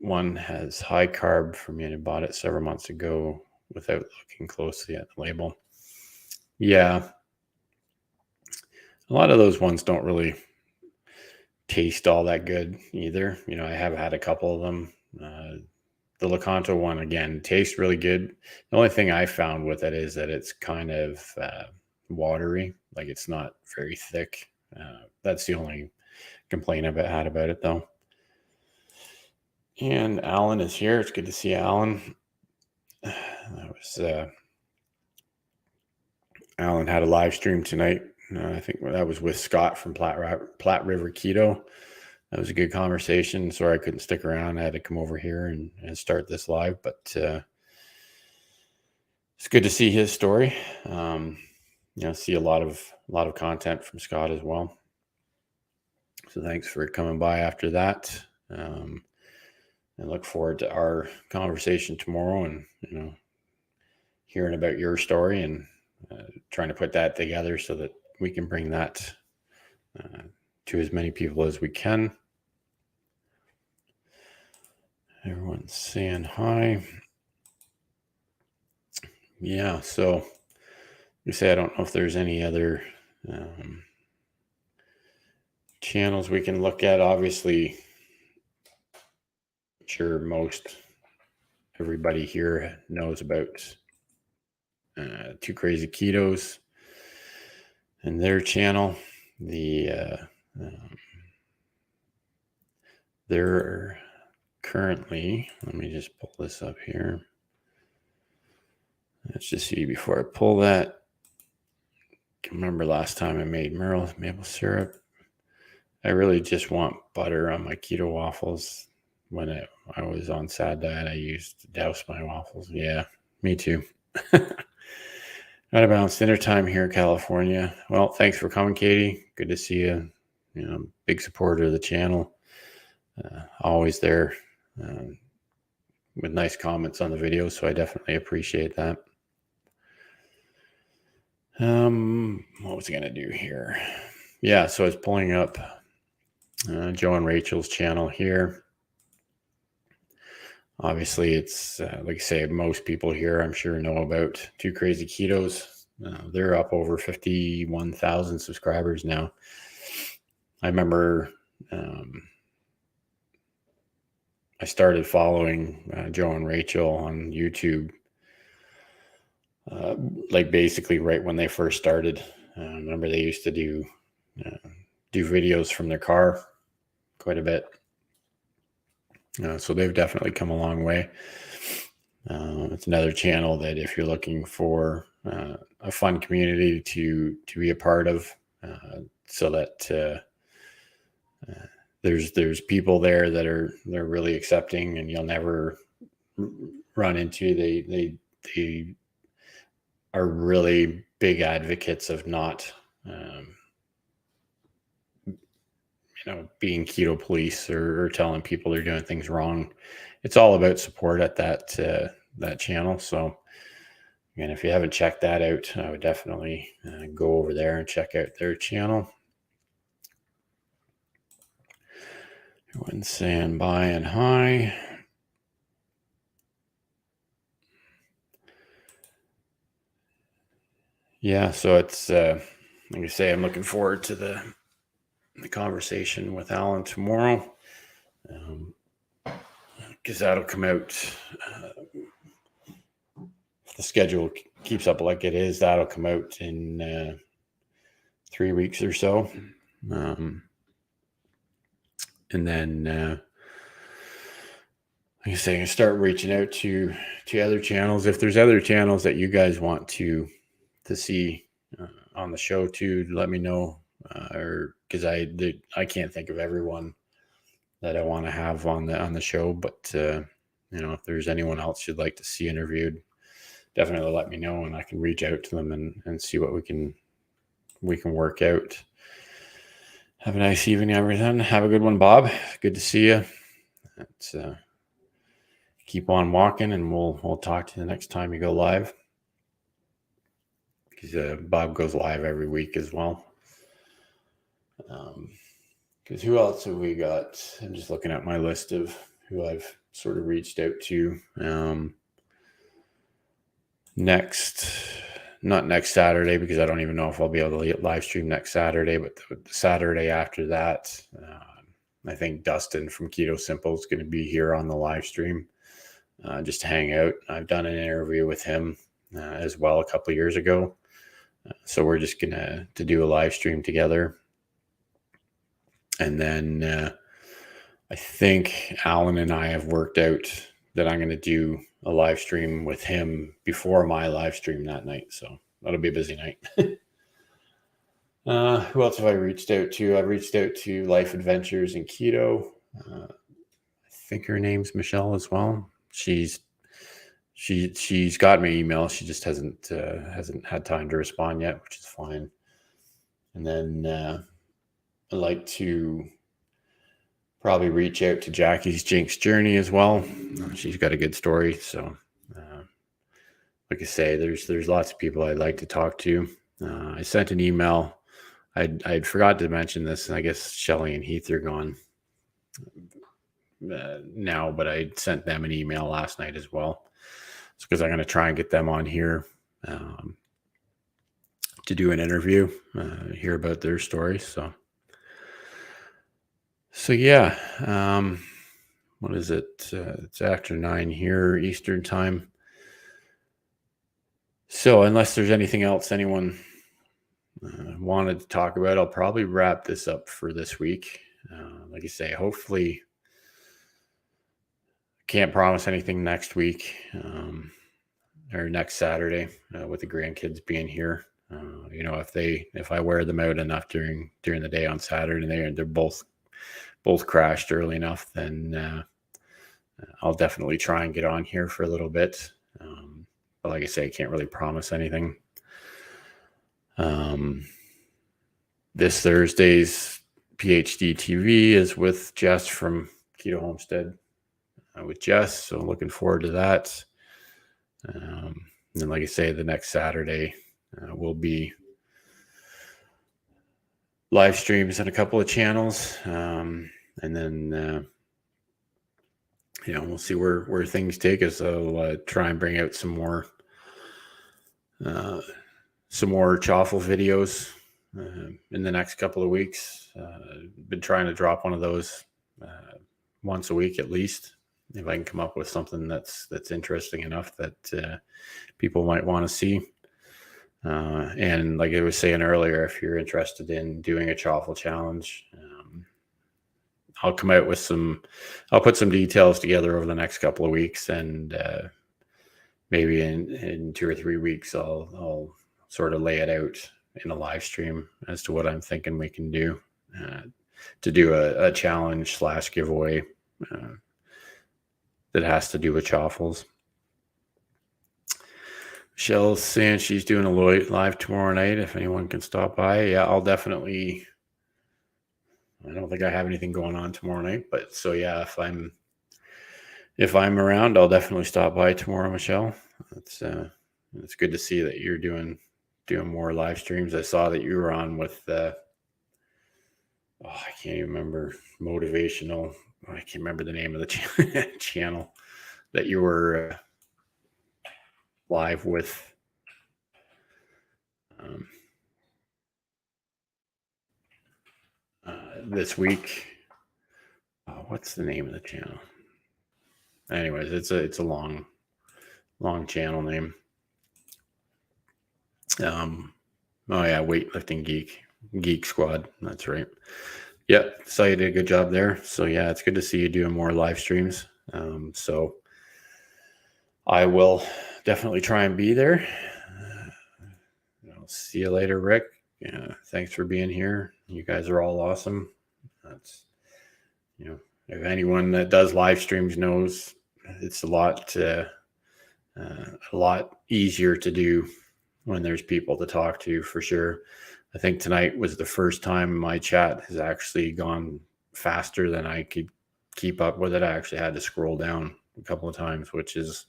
high carb for me, and I bought it several months ago without looking closely at the label. Yeah, a lot of those ones don't really taste all that good either. I have had a couple of them. The Lecanto one, again, tastes really good. The only thing I found with it is that it's kind of watery. Like, it's not very thick. That's the only complaint I've had about it, though. And Alan is here. It's good to see Alan. Alan had a live stream tonight. I think that was with Scott from Platte River Keto. That was a good conversation. Sorry I couldn't stick around. I had to come over here and start this live, but it's good to see his story. See a lot of content from Scott as well. So thanks for coming by after that. And look forward to our conversation tomorrow, and hearing about your story and trying to put that together so that we can bring that to as many people as we can. Everyone's saying hi. Yeah, so you say I don't know if there's any other channels we can look at. Obviously, I'm sure everybody here knows about Two Crazy Ketos and their channel. They're currently, let me just pull this up here. Let's just see before I pull that. I remember last time I made maple syrup. I really just want butter on my keto waffles. when I was on SAD diet, I used to douse my waffles. Yeah, me too. Out of bounds dinner time here in California. Well, thanks for coming, Katie. Good to see you. You know, big supporter of the channel. Always there with nice comments on the video, so I definitely appreciate that. What was I gonna do here? Yeah, so I was pulling up Joe and Rachel's channel here. Obviously, it's like I say, most people here, I'm sure, know about Two Crazy Ketos. They're up over 51,000 subscribers now. I remember I started following Joe and Rachel on YouTube, like basically right when they first started. Remember they used to do videos from their car quite a bit. So they've definitely come a long way. It's another channel that if you're looking for a fun community to be a part of, so that there's people there that they're really accepting, and you'll never run into they are really big advocates of not being keto police or telling people they're doing things wrong. It's all about support at that channel. So again, if you haven't checked that out, I would definitely go over there and check out their channel. Everyone's saying bye and hi. Yeah, so it's like I say, I'm looking forward to the conversation with Alan tomorrow, because that'll come out. If the schedule keeps up like it is, that'll come out in 3 weeks or so, and then like I say, I start reaching out to other channels. If there's other channels that you guys want to see on the show too, let me know. Or because I can't think of everyone that I want to have on the show, but if there's anyone else you'd like to see interviewed, definitely let me know, and I can reach out to them and see what we can work out. Have a nice evening, everyone. Have a good one, Bob. Good to see you. Let's keep on walking, and we'll talk to you the next time you go live, because Bob goes live every week as well. Because who else have we got? I'm just looking at my list of who I've sort of reached out to. Not next Saturday, because I don't even know if I'll be able to live stream next Saturday, but the Saturday after that, I think Dustin from Keto Simple is going to be here on the live stream, just to hang out. I've done an interview with him as well a couple of years ago. So we're just going to do a live stream together. And then I think Alan and I have worked out that I'm going to do a live stream with him before my live stream that night. So that'll be a busy night. Who else have I reached out to? I've reached out to Life Adventures in Keto. I think her name's Michelle as well. She's got my email. She just hasn't had time to respond yet, which is fine. And then I'd like to probably reach out to Jackie's Jinx Journey as well. She's got a good story. So, like I say, there's lots of people I'd like to talk to. I sent an email. I'd forgot to mention this, and I guess Shelly and Heath are gone now, but I sent them an email last night as well. It's because I'm going to try and get them on here to do an interview, hear about their stories. So yeah, what is it? It's after 9 here Eastern time. So unless there's anything else anyone wanted to talk about, I'll probably wrap this up for this week. Like I say, hopefully, can't promise anything next week or next Saturday with the grandkids being here. If I wear them out enough during the day on Saturday, and they're both crashed early enough, then I'll definitely try and get on here for a little bit. But like I say, I can't really promise anything. This Thursday's PhD TV is with Jess from Keto Homestead with Jess. So looking forward to that. And then, like I say, the next Saturday will be live streams on a couple of channels. And then, we'll see where things take us. I'll try and bring out some more chaffle videos in the next couple of weeks. Been trying to drop one of those once a week at least, if I can come up with something that's interesting enough that people might want to see. And like I was saying earlier, if you're interested in doing a chaffle challenge, I'll come out with I'll put some details together over the next couple of weeks, and maybe in 2 or 3 weeks, I'll sort of lay it out in a live stream as to what I'm thinking we can do to do a challenge / giveaway that has to do with chaffles. Michelle's saying she's doing a live tomorrow night. If anyone can stop by, yeah, I'll definitely. I don't think I have anything going on tomorrow night, but so yeah, if I'm around, I'll definitely stop by tomorrow, Michelle. It's good to see that you're doing more live streams. I saw that you were on with I can't even remember, motivational. I can't remember the name of the channel that you were live with. This week. What's the name of the channel? Anyways, it's a long channel name. Oh yeah, Weightlifting Geek Squad. That's right. Yeah, so you did a good job there. So yeah, it's good to see you doing more live streams. So I will definitely try and be there. I'll see you later, Rick. Thanks for being here. You guys are all awesome. That's, if anyone that does live streams knows, it's a lot easier to do when there's people to talk to, for sure. I think tonight was the first time my chat has actually gone faster than I could keep up with it. I actually had to scroll down a couple of times, which is,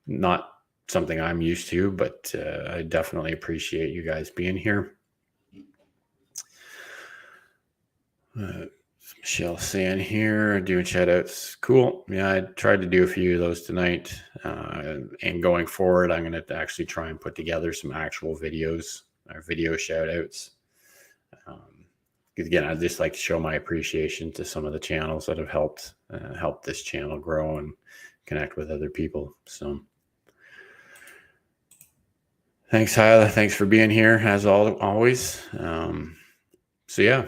not something I'm used to, but I definitely appreciate you guys being here. Michelle saying here, doing shout outs. Cool. Yeah, I tried to do a few of those tonight. And going forward, I'm going to actually try and put together some actual videos, or video shout outs. Because again, I'd just like to show my appreciation to some of the channels that have helped this channel grow and connect with other people. So thanks, Hyla. Thanks for being here, as always. So yeah,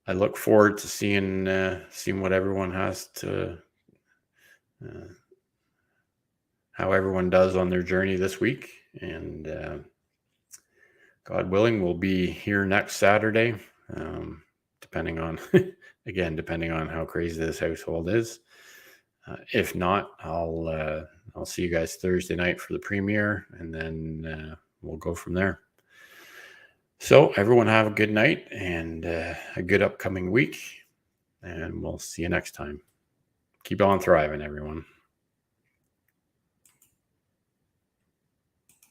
I look forward to seeing what everyone has to, how everyone does on their journey this week. And God willing, we'll be here next Saturday, depending on how crazy this household is. If not, I'll see you guys Thursday night for the premiere, and then we'll go from there. So everyone have a good night and a good upcoming week, and we'll see you next time. Keep on thriving, everyone.